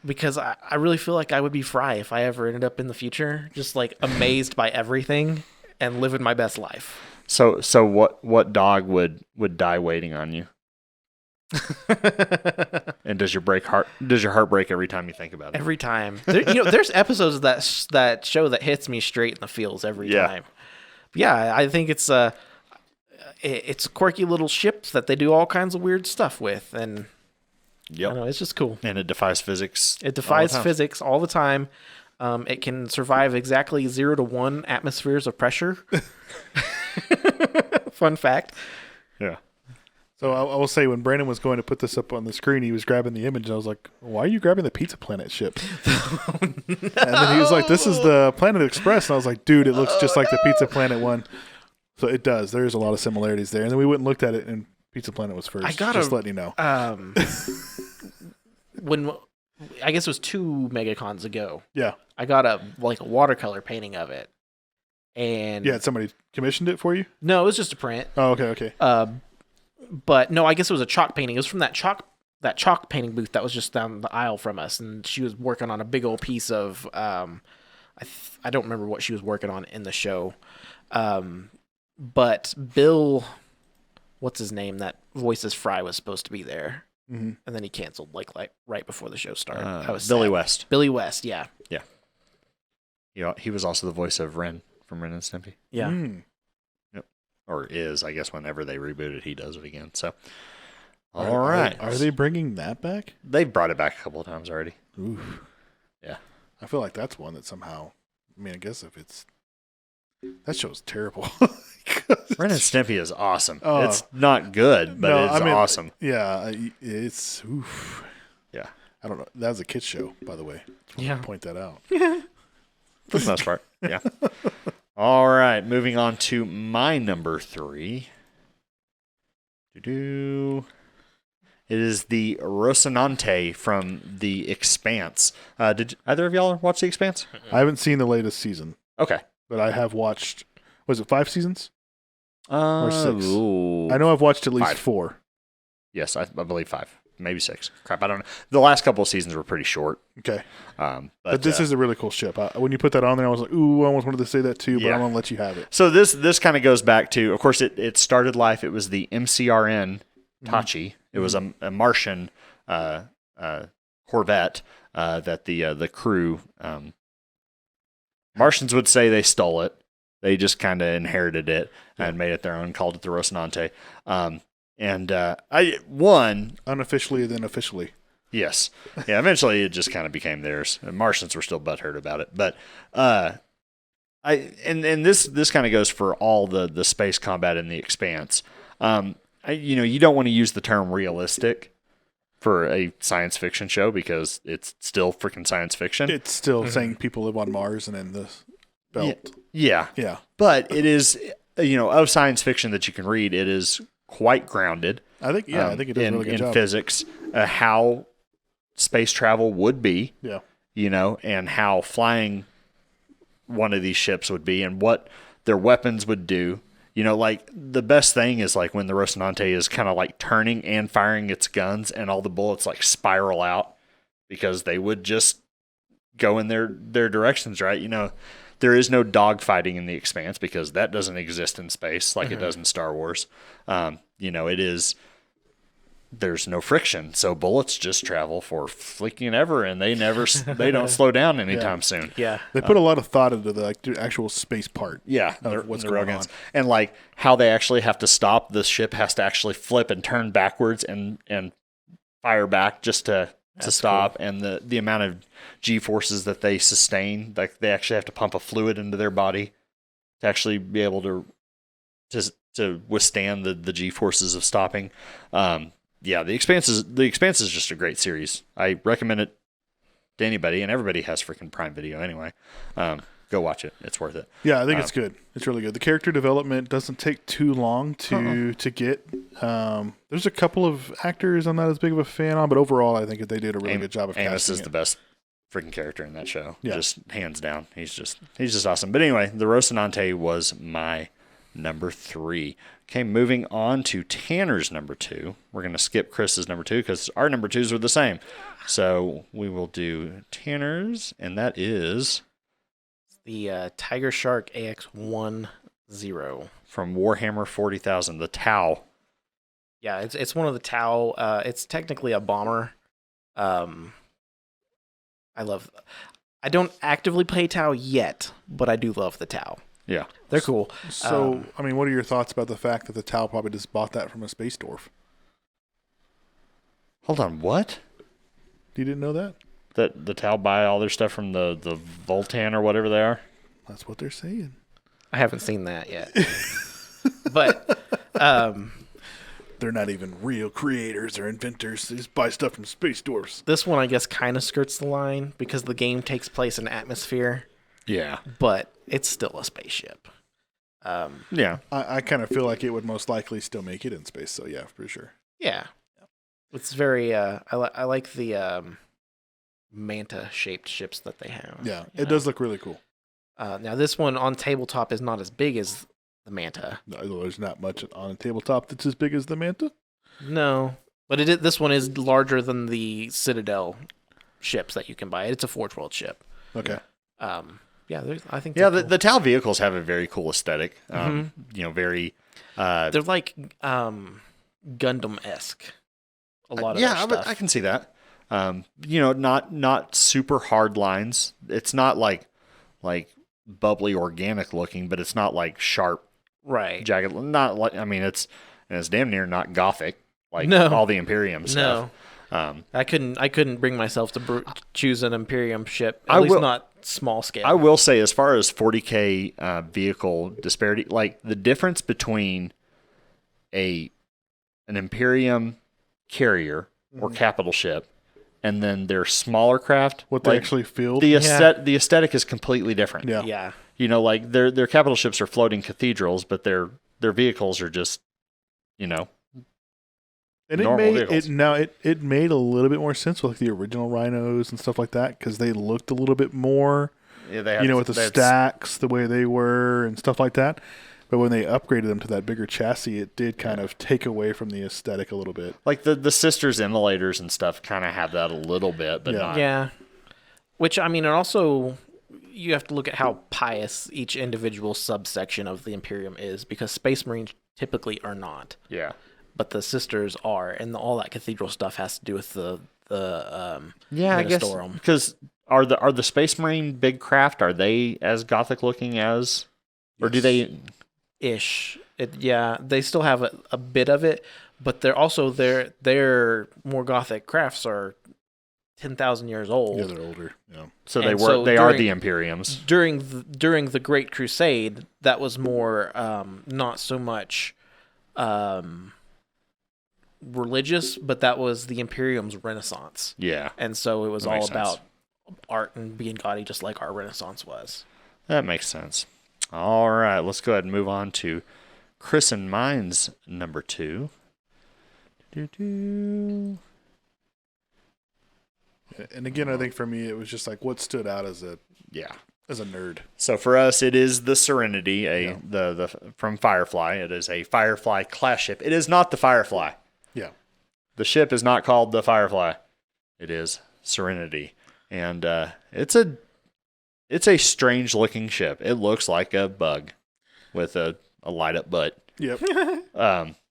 S2: Because I really feel like I would be Fry if I ever ended up in the future, just amazed by everything and living my best life.
S1: So what dog would die waiting on you? And does your heart break every time you think about it?
S2: Every time. There's episodes of that show that hits me straight in the feels every time. Yeah, I think it's quirky little ships that they do all kinds of weird stuff with, and I don't know, it's just cool.
S1: And it defies physics.
S2: It defies physics all the time. It can survive exactly 0 to 1 atmospheres of pressure. Fun fact.
S1: Yeah.
S3: So I will say, when Brandon was going to put this up on the screen, he was grabbing the image, and I was like, "Why are you grabbing the Pizza Planet ship?" And then he was like, "This is the Planet Express," and I was like, "Dude, it looks just like the Pizza Planet one." So it does. There's a lot of similarities there. And then we went and looked at it, and Pizza Planet was first. Just letting you know.
S2: When I guess it was 2 MegaCons ago.
S3: Yeah.
S2: I got a watercolor painting of it, and
S3: somebody commissioned it for you.
S2: No, it was just a print.
S3: Oh, okay.
S2: But no, I guess it was a chalk painting. It was from that chalk painting booth that was just down the aisle from us, and she was working on a big old piece of I don't remember what she was working on in the show, but Bill, what's his name, that voices Fry, was supposed to be there, and then he canceled like right before the show started. I was
S1: Billy West.
S2: Billy West, yeah.
S1: He was also the voice of Ren from Ren and Stimpy.
S2: Yeah.
S1: Yep. Or is, I guess, whenever they reboot it, he does it again. So, all right.
S3: Are they bringing that back?
S1: They've brought it back a couple of times already.
S3: Oof.
S1: Yeah.
S3: I feel like that's one that somehow, I mean, I guess if it's, that show's terrible.
S1: Ren and Stimpy is awesome.
S3: Oh.
S1: It's not good, but it's awesome.
S3: Yeah. It's, oof.
S1: Yeah.
S3: I don't know. That was a kid's show, by the way.
S2: Yeah.
S3: Point that out.
S1: For the most part. Yeah. All right. Moving on to my number 3. It is the Rocinante from The Expanse. Did either of y'all watch The Expanse?
S3: I haven't seen the latest season.
S1: Okay.
S3: But I have watched, was it 5 seasons? Or 6?
S1: Ooh.
S3: I know I've watched at least
S1: 5.
S3: 4.
S1: Yes, I believe 5. Maybe 6. Crap, I don't know. The last couple of seasons were pretty short.
S3: Okay.
S1: But
S3: this is a really cool ship. When you put that on there, I was like, ooh, I almost wanted to say that too, but I'm going to let you have it.
S1: So this kind of goes back to, of course, it started life. It was the MCRN Tachi. It was a Martian Corvette that the crew, Martians would say they stole it. They just kind of inherited it and made it their own, called it the Rocinante.
S3: Unofficially, then officially.
S1: Yes. Yeah, eventually it just kind of became theirs. And Martians were still butthurt about it. But this kind of goes for all the space combat in The Expanse. You don't want to use the term realistic for a science fiction show because it's still freaking science fiction.
S3: It's still saying people live on Mars and in the belt.
S1: Yeah. But it is, of science fiction that you can read, it is quite grounded.
S3: I think it does a really good job.
S1: In physics, how space travel would be.
S3: Yeah.
S1: And how flying one of these ships would be and what their weapons would do. Like the best thing is like when the Rocinante is kind of like turning and firing its guns and all the bullets like spiral out because they would just go in their directions, right? There is no dogfighting in The Expanse because that doesn't exist in space like it does in Star Wars. There's no friction, so bullets just travel for flicking ever, and they don't slow down anytime soon.
S2: Yeah,
S3: they put a lot of thought into the actual space part.
S1: Yeah,
S3: what's going on,
S1: and like how they actually have to stop. The ship has to actually flip and turn backwards and fire back just to stop, cool. And the amount of G forces that they sustain, like they actually have to pump a fluid into their body to actually be able to withstand the G forces of stopping. Yeah, The Expanse is just a great series. I recommend it to anybody, and everybody has freaking Prime Video anyway. Go watch it; it's worth it.
S3: Yeah, I think it's good. It's really good. The character development doesn't take too long to get. There's a couple of actors I'm not as big of a fan on, but overall, I think they did a really good job of casting.
S1: Amos is the best freaking character in that show.
S3: Yeah.
S1: Just hands down. He's just awesome. But anyway, the Rocinante was my number 3. Okay, moving on to Tanner's number 2. We're going to skip Chris's number 2 because our number 2s are the same. So we will do Tanner's, and that is
S2: the Tiger Shark AX-10
S1: from Warhammer 40,000, the Tau.
S2: Yeah, it's one of the Tau. It's technically a bomber. I don't actively play Tau yet, but I do love the Tau.
S1: Yeah.
S2: They're cool.
S3: So, what are your thoughts about the fact that the Tau probably just bought that from a space dwarf?
S1: Hold on, what?
S3: You didn't know that?
S1: That the Tau buy all their stuff from the Voltan or whatever they are?
S3: That's what they're saying.
S2: I haven't seen that yet. But
S3: they're not even real creators or inventors. They just buy stuff from space dwarfs.
S2: This one, I guess, kind of skirts the line because the game takes place in atmosphere,
S1: Yeah.
S2: but it's still a spaceship.
S1: Yeah.
S3: I kind of feel like it would most likely still make it in space. So yeah, for sure.
S2: Yeah. It's very, I like the manta-shaped ships that they have.
S3: Yeah,
S2: you
S3: it
S2: know?
S3: does look really cool.
S2: Now, this one on tabletop is not as big as the manta.
S3: No, there's not much on a tabletop that's as big as the Manta.
S2: No. But this one is larger than the Citadel ships that you can buy. It's a Forge World ship.
S3: Okay.
S2: Yeah, I think
S1: Yeah,
S2: they're
S1: the Tau vehicles have a very cool aesthetic. Very.
S2: they're like Gundam-esque. A lot of
S1: yeah,
S2: their stuff.
S1: I can see that. Not super hard lines. It's not like bubbly organic looking, but it's not like sharp,
S2: right.
S1: jagged. Not like it's damn near not gothic like
S2: No.
S1: all the Imperium stuff.
S2: No. I couldn't bring myself to choose an Imperium ship.
S1: I
S2: At least
S1: will-
S2: not small scale.
S1: I will say, as far as 40K vehicle disparity, like the difference between an Imperium carrier or capital ship and then their smaller craft,
S3: What they
S1: like,
S3: actually feel.
S1: the aesthetic is completely different.
S3: Yeah.
S2: Yeah.
S1: Like their capital ships are floating cathedrals, but their vehicles are just,
S3: And
S1: normal vehicles.
S3: it made a little bit more sense with like the original rhinos and stuff like that because they looked a little bit more,
S1: yeah, they had,
S3: with the stacks the way they were and stuff like that. But when they upgraded them to that bigger chassis, it did kind of take away from the aesthetic a little bit.
S1: Like the sisters immolators and stuff kind of have that a little bit, but
S3: Yeah.
S1: not.
S2: Yeah. Which, it also, you have to look at how pious each individual subsection of the Imperium is, because Space Marines typically are not.
S1: Yeah.
S2: But the sisters are, and all that cathedral stuff has to do with the
S1: Yeah, I guess
S2: Ministorum.
S1: because are the Space Marine big craft, are they as gothic looking as, or do they?
S2: ish. They still have a bit of it, but they're also their more gothic crafts are 10,000 years old.
S3: Yeah, they're older. Yeah.
S1: So
S2: And
S1: they are
S2: during-
S1: the Imperiums.
S2: During the Great Crusade, that was more not so much religious, but that was the Imperium's Renaissance.
S1: Yeah,
S2: And so it was
S1: That
S2: all
S1: makes sense.
S2: about art and being gaudy, just like our Renaissance was.
S1: that makes sense. All right, let's go ahead and move on to Chris and mine's number 2.
S3: And again, I think for me, it was just like what stood out as a nerd.
S1: So for us, it is the Serenity,
S3: Yeah.
S1: the from Firefly. It is a Firefly class ship. It is not the Firefly.
S3: Yeah.
S1: The ship is not called the Firefly. It is Serenity, and it's a strange looking ship. It looks like a bug with a light up butt.
S3: Yep.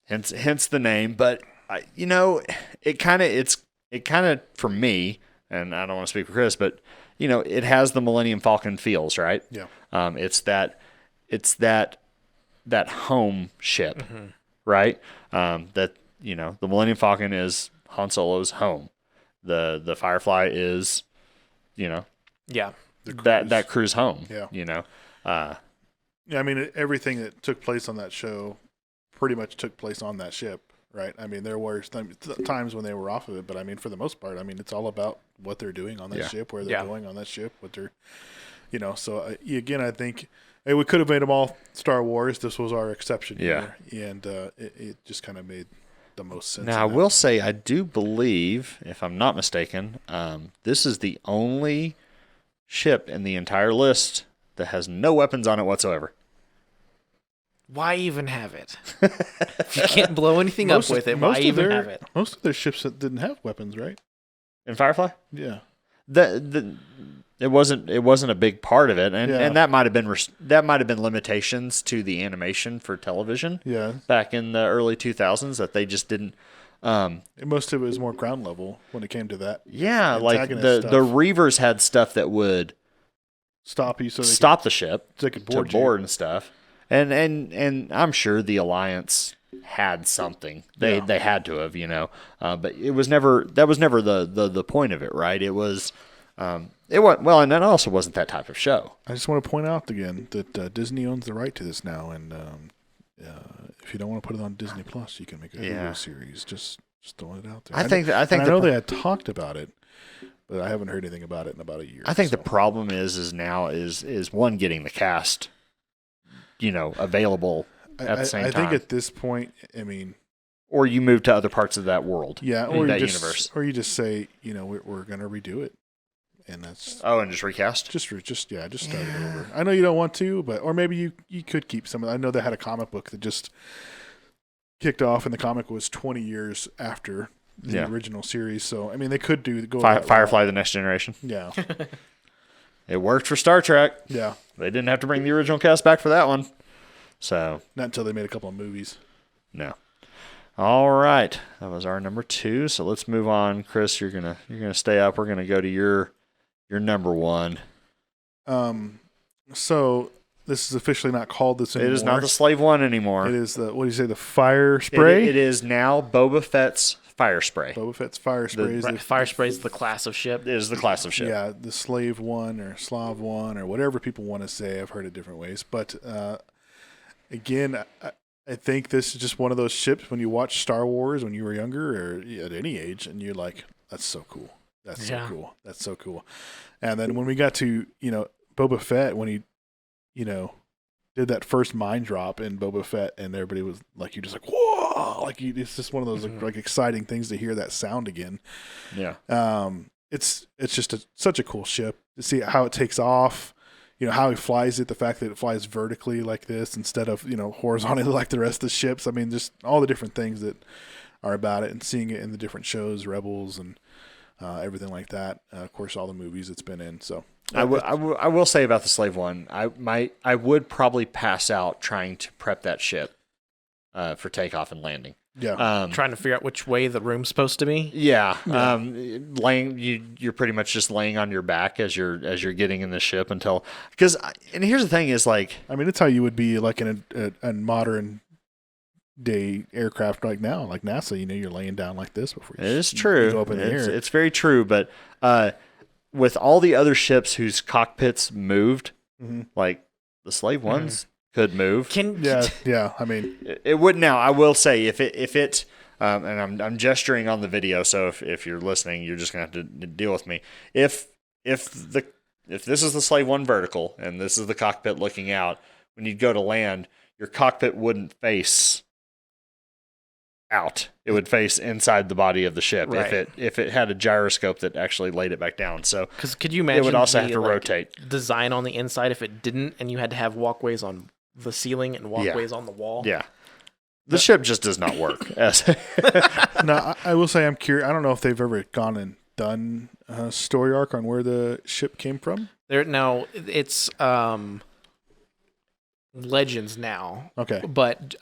S1: Hence the name. But it kind of for me, and I don't want to speak for Chris, but it has the Millennium Falcon feels, right?
S3: Yeah.
S1: It's that home ship, right? That the Millennium Falcon is Han Solo's home. The Firefly is,
S2: Yeah.
S1: that crew's home.
S3: Yeah. Yeah, I mean, everything that took place on that show pretty much took place on that ship, right? I mean, there were times when they were off of it, but I mean, for the most part, I mean, it's all about what they're doing on that
S1: Yeah.
S3: ship, where they're going on that ship, what they're, so again, I think we could have made them all Star Wars. This was our exception
S1: Yeah.
S3: here, and it just kind of made the most sense.
S1: Now, I
S3: in that.
S1: will say, I do believe, if I'm not mistaken, this is the only ship in the entire list that has no weapons on it whatsoever.
S2: Why even have it? If you can't blow anything up with it, why
S3: most of
S2: even
S3: their-
S2: have it?
S3: Most of their ships that didn't have weapons, right?
S1: In Firefly?
S3: Yeah.
S1: It wasn't a big part of it, and
S3: Yeah.
S1: and that might have been limitations to the animation for television
S3: Yeah.
S1: back in the early 2000s that they just didn't.
S3: Most of it was more ground level when it came to that.
S1: Yeah, like
S3: Antagonist
S1: the
S3: stuff.
S1: Reavers had stuff that would
S3: Stop you so they
S1: stop the ship
S3: they could
S1: to
S3: board you.
S1: board and stuff, and I'm sure the Alliance had something. They had to have, but it was never the point of it, right? It was. It was well, and that also wasn't that type of show.
S3: I just want to point out again that Disney owns the right to this now, and if you don't want to put it on Disney Plus, you can make a Hulu series. Just throwing it out there. I know they had talked about it, but I haven't heard anything about it in about a year.
S1: I think the problem is one, getting the cast, available at the same time.
S3: I think at this point, I mean,
S1: or you move to other parts of that world.
S3: Yeah, or
S1: that
S3: universe, or you just say, we're going to redo it, and that's
S1: and just recast.
S3: Just start it over. I know you don't want to, or maybe you could keep some of. I know they had a comic book that just kicked off, and the comic was 20 years after the original series. So I mean, they could go
S1: Firefly: The Next Generation.
S3: Yeah,
S1: it worked for Star Trek.
S3: Yeah,
S1: they didn't have to bring the original cast back for that one. So
S3: not until they made a couple of movies.
S1: No. All right, that was our number 2. So let's move on, Chris. You're gonna stay up. We're gonna go to your number 1.
S3: So this is officially not called this anymore.
S1: It is not the Slave One anymore.
S3: It is the fire spray?
S1: It is now Boba Fett's fire spray.
S3: Boba Fett's fire spray.
S2: Fire spray is the class of ship.
S1: It is the class of ship.
S3: Yeah, the Slave One or Slav One or whatever people want to say. I've heard it different ways. But again, I think this is just one of those ships when you watch Star Wars when you were younger or at any age, and you're like, that's so cool. That's so cool. That's so cool. And then when we got to, Boba Fett, when he, did that first mind drop in Boba Fett, and everybody was like, you're just like, whoa! Like, it's just one of those like exciting things to hear that sound again.
S1: Yeah.
S3: It's just such a cool ship to see how it takes off. How he flies it, the fact that it flies vertically like this instead of, horizontally like the rest of the ships. I mean, just all the different things that are about it and seeing it in the different shows, Rebels and everything like that. Of course, all the movies it's been in. So
S1: I will say about the Slave One, I would probably pass out trying to prep that ship for takeoff and landing.
S3: Yeah,
S2: trying to figure out which way the room's supposed to be.
S1: Yeah, you're pretty much just laying on your back as you're getting in the ship and here's the thing is like,
S3: I mean, it's how you would be like in a modern day aircraft right now, like NASA. You're laying down like this before.
S1: It is true.
S3: You go up in the air.
S1: It's very true, but with all the other ships whose cockpits moved, like the Slave Ones. Could move.
S3: Yeah. I mean,
S1: it would now. I will say if it, and I'm gesturing on the video, so if you're listening, you're just gonna have to deal with me. If this is the Slave One vertical and this is the cockpit looking out, when you'd go to land, your cockpit wouldn't face out. It would face inside the body of the ship.
S2: Right.
S1: If it had a gyroscope that actually laid it back down. So
S2: because could you imagine
S1: it would also have to rotate.
S2: Design on the inside if it didn't, and you had to have walkways on the ceiling and walkways on the wall.
S1: Yeah. The ship just does not work.
S3: No, I will say I'm curious. I don't know if they've ever gone and done a story arc on where the ship came from.
S2: It's Legends now.
S3: Okay.
S2: But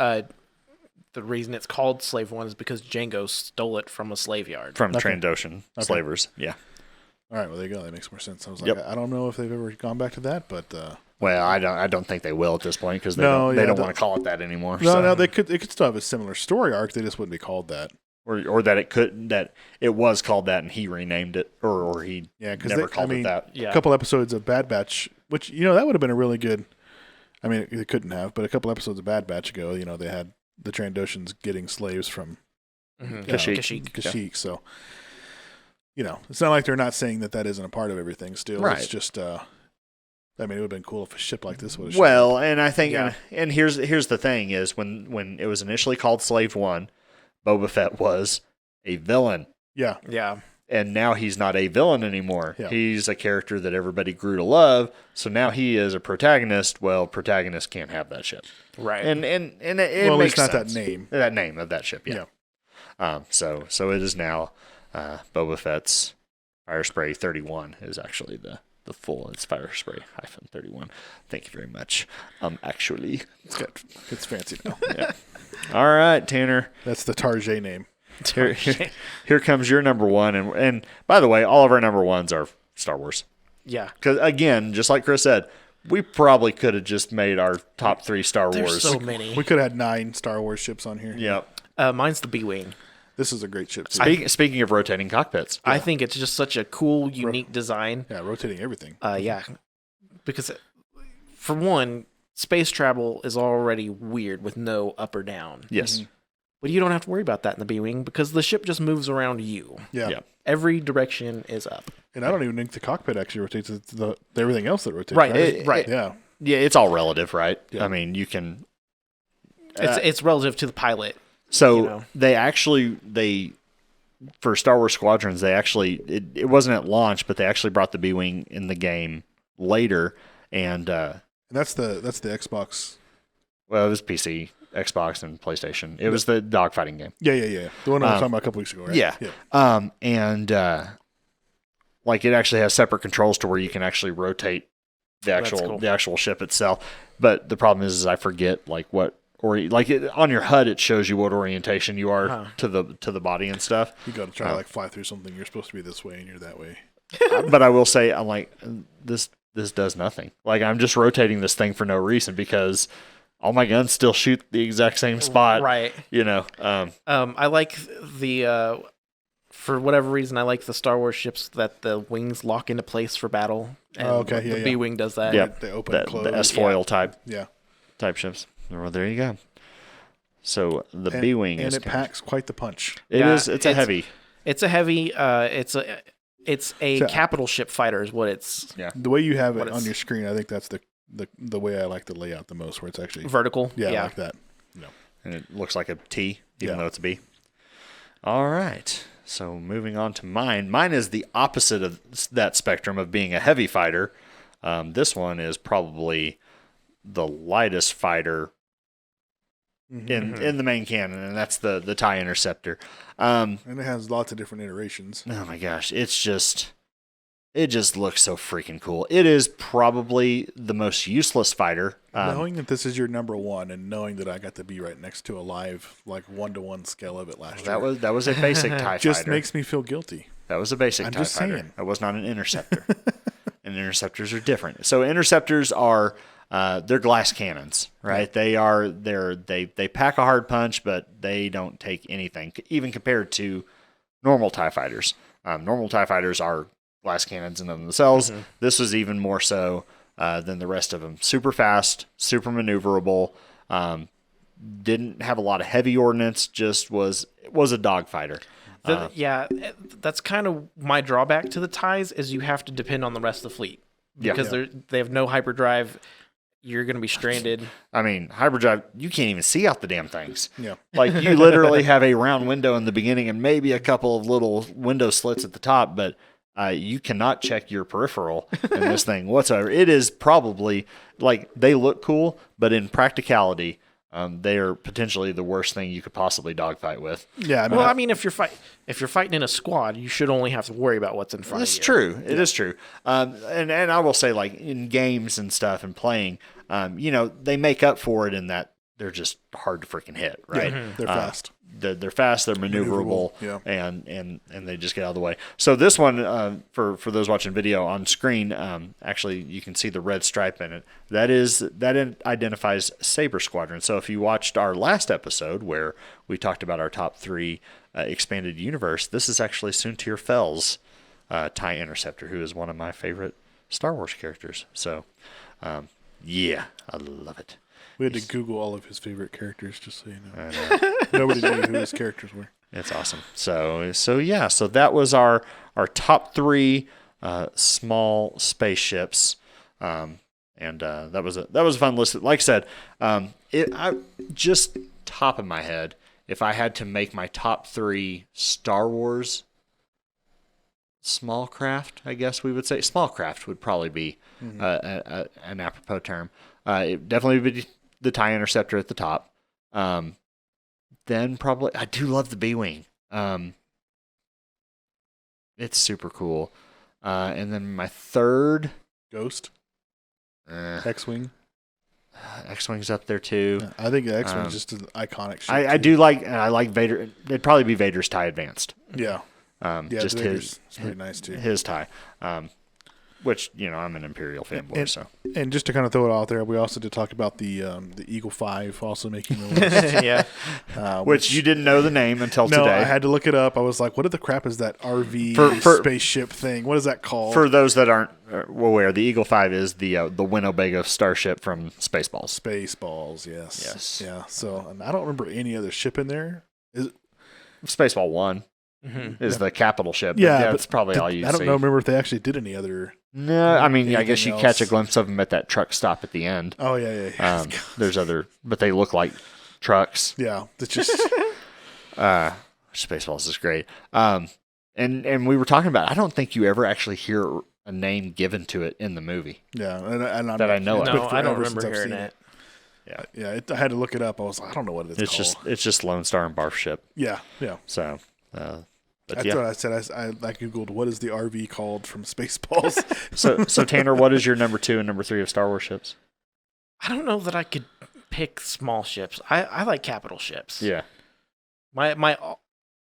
S2: the reason it's called Slave One is because Django stole it from a slave yard.
S1: From Trandoshan slavers. Yeah.
S3: All right. Well, there you go. That makes more sense. I was like, I don't know if they've ever gone back to that, but.
S1: Well, I don't think they will at this point because they don't want to call it that anymore.
S3: No, they could still have a similar story arc. They just wouldn't be called that,
S1: or that it was called that and he renamed it, or he never called it that.
S3: Yeah. A couple episodes of Bad Batch, which that would have been a really good. I mean, it couldn't have, but a couple episodes of Bad Batch ago, they had the Trandoshans getting slaves from
S2: Kashyyyk.
S3: So, it's not like they're not saying that isn't a part of everything. Still,
S1: right.
S3: It's just. I mean, it would have been cool if a ship like this would have.
S1: Well, and I think, and here's the thing is when it was initially called Slave One, Boba Fett was a villain.
S3: Yeah.
S2: Yeah.
S1: And now he's not a villain anymore.
S3: Yeah.
S1: He's a character that everybody grew to love. So now he is a protagonist. Well, protagonists can't have that ship.
S2: Right.
S1: And it
S3: at
S1: makes
S3: least not
S1: sense.
S3: that name.
S1: That name of that ship, yeah. So it is now Boba Fett's Fire Spray 31 is actually the full. It's Fire Spray -31. Thank you very much. Actually,
S3: It's fancy now.
S1: yeah. All right, Tanner.
S3: That's the Tarjay name.
S1: Here comes your number 1, and by the way, all of our number 1s are Star Wars.
S2: Yeah.
S1: Because again, just like Chris said, we probably could have just made our top 3 Star
S2: There's
S1: Wars.
S2: so many.
S3: We could have had 9 Star Wars ships on here.
S1: Yep.
S2: Mine's the B-Wing.
S3: This is a great ship too.
S1: Speaking of rotating cockpits,
S2: I think it's just such a cool, unique design.
S3: Yeah, rotating everything.
S2: Yeah, because for one, space travel is already weird with no up or down.
S1: Yes.
S2: But you don't have to worry about that in the B-Wing because the ship just moves around you.
S3: Yeah.
S1: Yeah.
S2: Every direction is up.
S3: And I don't even think the cockpit actually rotates. It's everything else that rotates.
S2: Right. Right.
S3: Yeah.
S1: Yeah, it's all relative, right?
S3: Yeah.
S1: I mean, you can.
S2: It's relative to the pilot.
S1: So
S2: you know.
S1: they for Star Wars Squadrons, it wasn't at launch, but they actually brought the B-Wing in the game later, and
S3: that's the Xbox.
S1: well, it was PC, Xbox, and PlayStation. It was the dogfighting game.
S3: Yeah. The one I was talking about a couple weeks ago, right?
S1: Yeah. And like it actually has separate controls to where you can actually rotate the actual ship itself. But the problem is I forget like what on your HUD it shows you what orientation you are to the body and stuff.
S3: You got to try to like fly through something. You're supposed to be this way and you're that way.
S1: But I will say I'm like this does nothing. Like I'm just rotating this thing for no reason because all my guns still shoot the exact same spot.
S2: Right.
S1: You know.
S2: I like the for whatever reason I like the Star Wars ships that the wings lock into place for battle. And the B-Wing does that.
S1: Yeah.
S3: They open and close.
S1: The S-foil type ships. Well, there you go. So the B-Wing
S3: and it packs quite the punch.
S1: It's a heavy.
S2: It's a heavy. It's a capital ship fighter is what it's.
S1: Yeah.
S3: The way you have it on your screen, I think that's the way I like the layout the most, where it's actually
S2: vertical.
S3: Yeah, I like that.
S1: No. And it looks like a T, even though it's a B. All right. So moving on to mine. Mine is the opposite of that spectrum of being a heavy fighter. This one is probably the lightest fighter in the main canon, and that's the TIE Interceptor.
S3: And it has lots of different iterations.
S1: Oh my gosh, it just looks so freaking cool. It is probably the most useless fighter.
S3: Knowing that this is your number one, and knowing that I got to be right next to a live 1-to-1 scale of it last year,
S1: that was a basic TIE fighter.
S3: Just makes me feel guilty.
S1: That was a basic TIE
S3: just
S1: fighter.
S3: saying.
S1: That was not an interceptor. And interceptors are different. So interceptors are they're glass cannons, right?
S3: Yeah.
S1: They pack a hard punch, but they don't take anything, even compared to normal TIE fighters. Normal TIE fighters are glass cannons in themselves. Mm-hmm. This was even more so than the rest of them. Super fast, super maneuverable. Didn't have a lot of heavy ordnance. Just was a dogfighter.
S2: That's kind of my drawback to the TIEs is you have to depend on the rest of the fleet because they have no hyperdrive. You're going to be stranded.
S1: I mean, hyperdrive, you can't even see out the damn things.
S3: Yeah.
S1: Like, you literally have a round window in the beginning and maybe a couple of little window slits at the top, but you cannot check your peripheral in this thing whatsoever. It is probably, like, they look cool, but in practicality, they are potentially the worst thing you could possibly dogfight with.
S3: Yeah.
S2: I mean, if you're fighting in a squad, you should only have to worry about what's in front of you.
S1: It's true. It is true. And I will say, like, in games and stuff and playing, they make up for it in that they're just hard to freaking hit, right?
S3: Yeah, they're fast.
S1: They're fast, they're maneuverable,
S3: yeah.
S1: and they just get out of the way. So this one, for those watching video on screen, actually you can see the red stripe in it. That identifies Saber Squadron. So if you watched our last episode where we talked about our top 3 expanded universe, this is actually Soontir Fell's TIE Interceptor, who is one of my favorite Star Wars characters. So, yeah, I love it.
S3: We had to Google all of his favorite characters, just so you know. Nobody knew who his characters were.
S1: It's awesome. So that was our top 3 small spaceships, and that was a fun list. Like I said, I just top of my head, if I had to make my top 3 Star Wars small craft, I guess we would say small craft would probably be an apropos term. It definitely would be the TIE Interceptor at the top. Then probably I do love the B-Wing. It's super cool. And then my third
S3: Ghost, X-Wing.
S1: X-Wing's up there too.
S3: I think the X-Wing's just an iconic ship.
S1: I do like Vader. It'd probably be Vader's TIE Advanced.
S3: Yeah.
S1: Just
S3: Vader's pretty nice too.
S1: His TIE. which I'm an Imperial fanboy.
S3: And just to kind of throw it out there, we also did talk about the Eagle 5 also making the list.
S2: Yeah.
S1: Which you didn't know the name until
S3: no,
S1: today.
S3: I had to look it up. I was like, what the crap is that RV spaceship thing? What is that called?
S1: For those that aren't aware, the Eagle 5 is the Winnebago starship from Spaceballs.
S3: Spaceballs, yes.
S1: Yes.
S3: Yeah. So and I don't remember any other ship in there.
S1: Spaceball 1 is the capital ship.
S3: Yeah,
S1: that's probably all you see.
S3: I don't know. Remember if they actually did any other.
S1: No, I mean, I guess you
S3: else.
S1: catch a glimpse of them at that truck stop at the end.
S3: Oh, yeah.
S1: There's other, but they look like trucks.
S3: Yeah, it's just.
S1: Spaceballs is great. And we were talking about, I don't think you ever actually hear a name given to it in the movie.
S3: Yeah, and
S1: that I know of.
S2: No, I don't remember hearing it.
S3: Yeah. I had to look it up. I was like, I don't know what it's called.
S1: It's just Lone Star and Barf Ship.
S3: Yeah.
S1: So,
S3: That's what I said. I googled what is the RV called from Spaceballs.
S1: so Tanner, what is your number 2 and number 3 of Star Wars ships?
S2: I don't know that I could pick small ships. I like capital ships.
S1: Yeah.
S2: My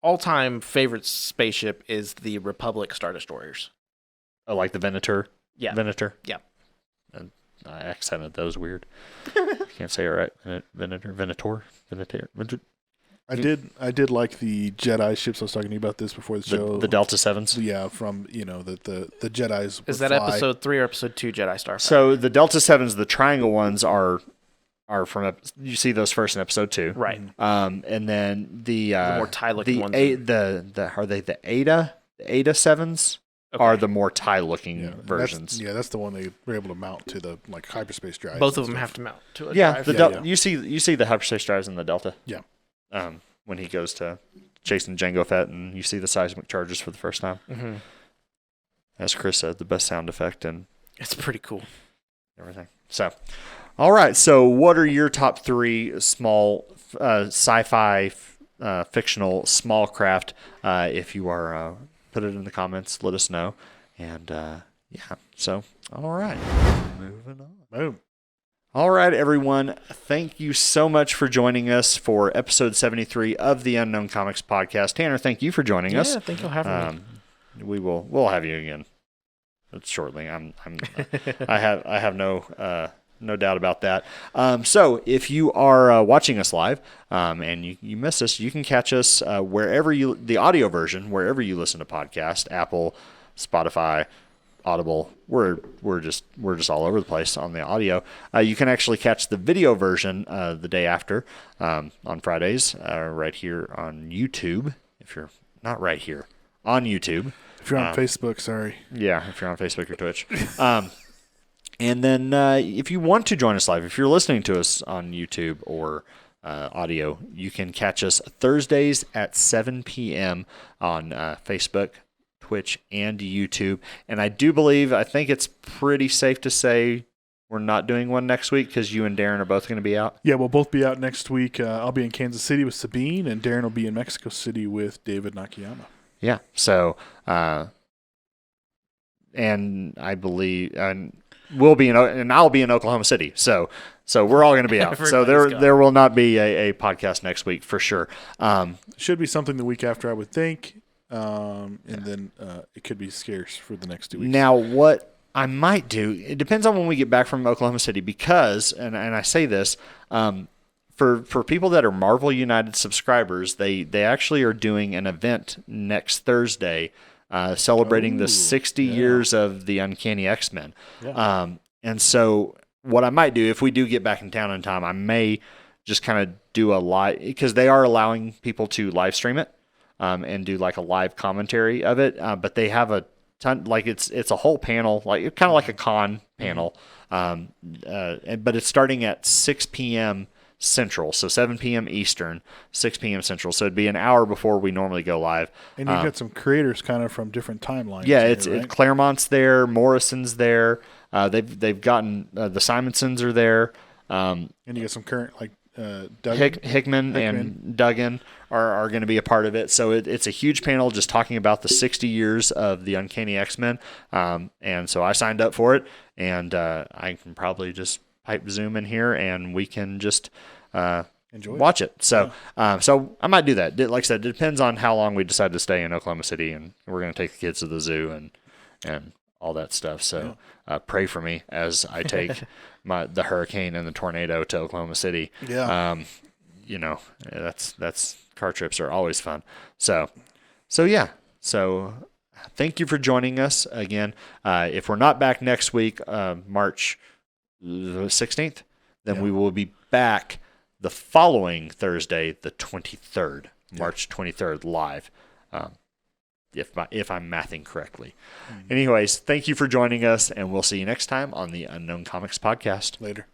S2: all-time favorite spaceship is the Republic Star Destroyers.
S1: Oh, like the Venator?
S2: Yeah.
S1: Venator?
S2: Yeah.
S1: And I accented those weird. Can't say it right. Venator.
S3: I did like the Jedi ships. I was talking to you about this before the show.
S1: The Delta 7s?
S3: Yeah, from the Jedis.
S2: Is that
S3: fly.
S2: episode 3 or episode 2 Jedi Starfighter?
S1: So the Delta 7s, the triangle ones are from you see those first in episode 2.
S2: Right.
S1: And then the
S2: more TIE looking ones.
S1: Are they the Ada? The Ada 7s are the more TIE looking versions.
S3: That's the one they were able to mount to the hyperspace drive.
S2: Both of them have to mount to a drive.
S1: You see the hyperspace drives in the Delta.
S3: Yeah.
S1: When he goes to chasing Jango Fett and you see the seismic charges for the first time.
S2: Mm-hmm.
S1: As Chris said, the best sound effect and
S2: it's pretty cool.
S1: Everything. So, all right. So, what are your top 3 small sci-fi fictional small craft? If you are, put it in the comments. Let us know. And so all right, moving on.
S3: Boom.
S1: All right, everyone. Thank you so much for joining us for episode 73 of the Unknown Comics podcast. Tanner, thank you for joining us.
S2: Yeah, thank you for having me.
S1: We'll have you again shortly. I have no doubt about that. So if you are watching us live and you miss us, you can catch us wherever the audio version, wherever you listen to podcasts, Apple, Spotify, Audible. We're just all over the place on the audio. You can actually catch the video version the day after on Fridays right here on YouTube. If you're not right here on YouTube,
S3: if you're on Facebook, sorry.
S1: Yeah, if you're on Facebook or Twitch. And then if you want to join us live, if you're listening to us on YouTube or audio, you can catch us Thursdays at 7 p.m. on Facebook, Twitch, and YouTube. And I think it's pretty safe to say we're not doing one next week because you and Darren are both going to be out.
S3: Yeah, we'll both be out next week. I'll be in Kansas City with Sabine, and Darren will be in Mexico City with David Nakayama.
S1: Yeah, so, and I believe, and I'll be in Oklahoma City. So we're all going to be out. So there will not be a podcast next week for sure.
S3: Should be something the week after, I would think. And then it could be scarce for the next 2 weeks.
S1: Now, what I might do, it depends on when we get back from Oklahoma City because, and I say this, for people that are Marvel United subscribers, they actually are doing an event next Thursday celebrating the 60 years of the Uncanny X-Men.
S3: Yeah.
S1: And so what I might do, if we do get back in town in time, I may just kind of do a live, because they are allowing people to live stream it. And do like a live commentary of it, but they have a ton, like it's a whole panel, like kind of like a con panel, but it's starting at 6 p.m. Central, so 7 p.m. Eastern, 6 p.m. Central, so it'd be an hour before we normally go live.
S3: And you've got some creators kind of from different timelines.
S1: Yeah,
S3: right?
S1: Claremont's there, Morrison's there, they've gotten the Simonsons are there,
S3: and you got some current like.
S1: Hickman and Duggan are going to be a part of it. So it's a huge panel just talking about the 60 years of the Uncanny X-Men. And so I signed up for it, and I can probably just pipe Zoom in here, and we can just watch it. So so I might do that. Like I said, it depends on how long we decide to stay in Oklahoma City, and we're going to take the kids to the zoo and all that stuff. So pray for me as I take the hurricane and the tornado to Oklahoma City.
S3: Yeah.
S1: You know, that's car trips are always fun. So yeah. So thank you for joining us again. If we're not back next week, March 16th, then we will be back the following Thursday, the 23rd, March 23rd, live. If I'm mathing correctly. Anyways, thank you for joining us, and we'll see you next time on the Unknown Comics Podcast.
S3: Later.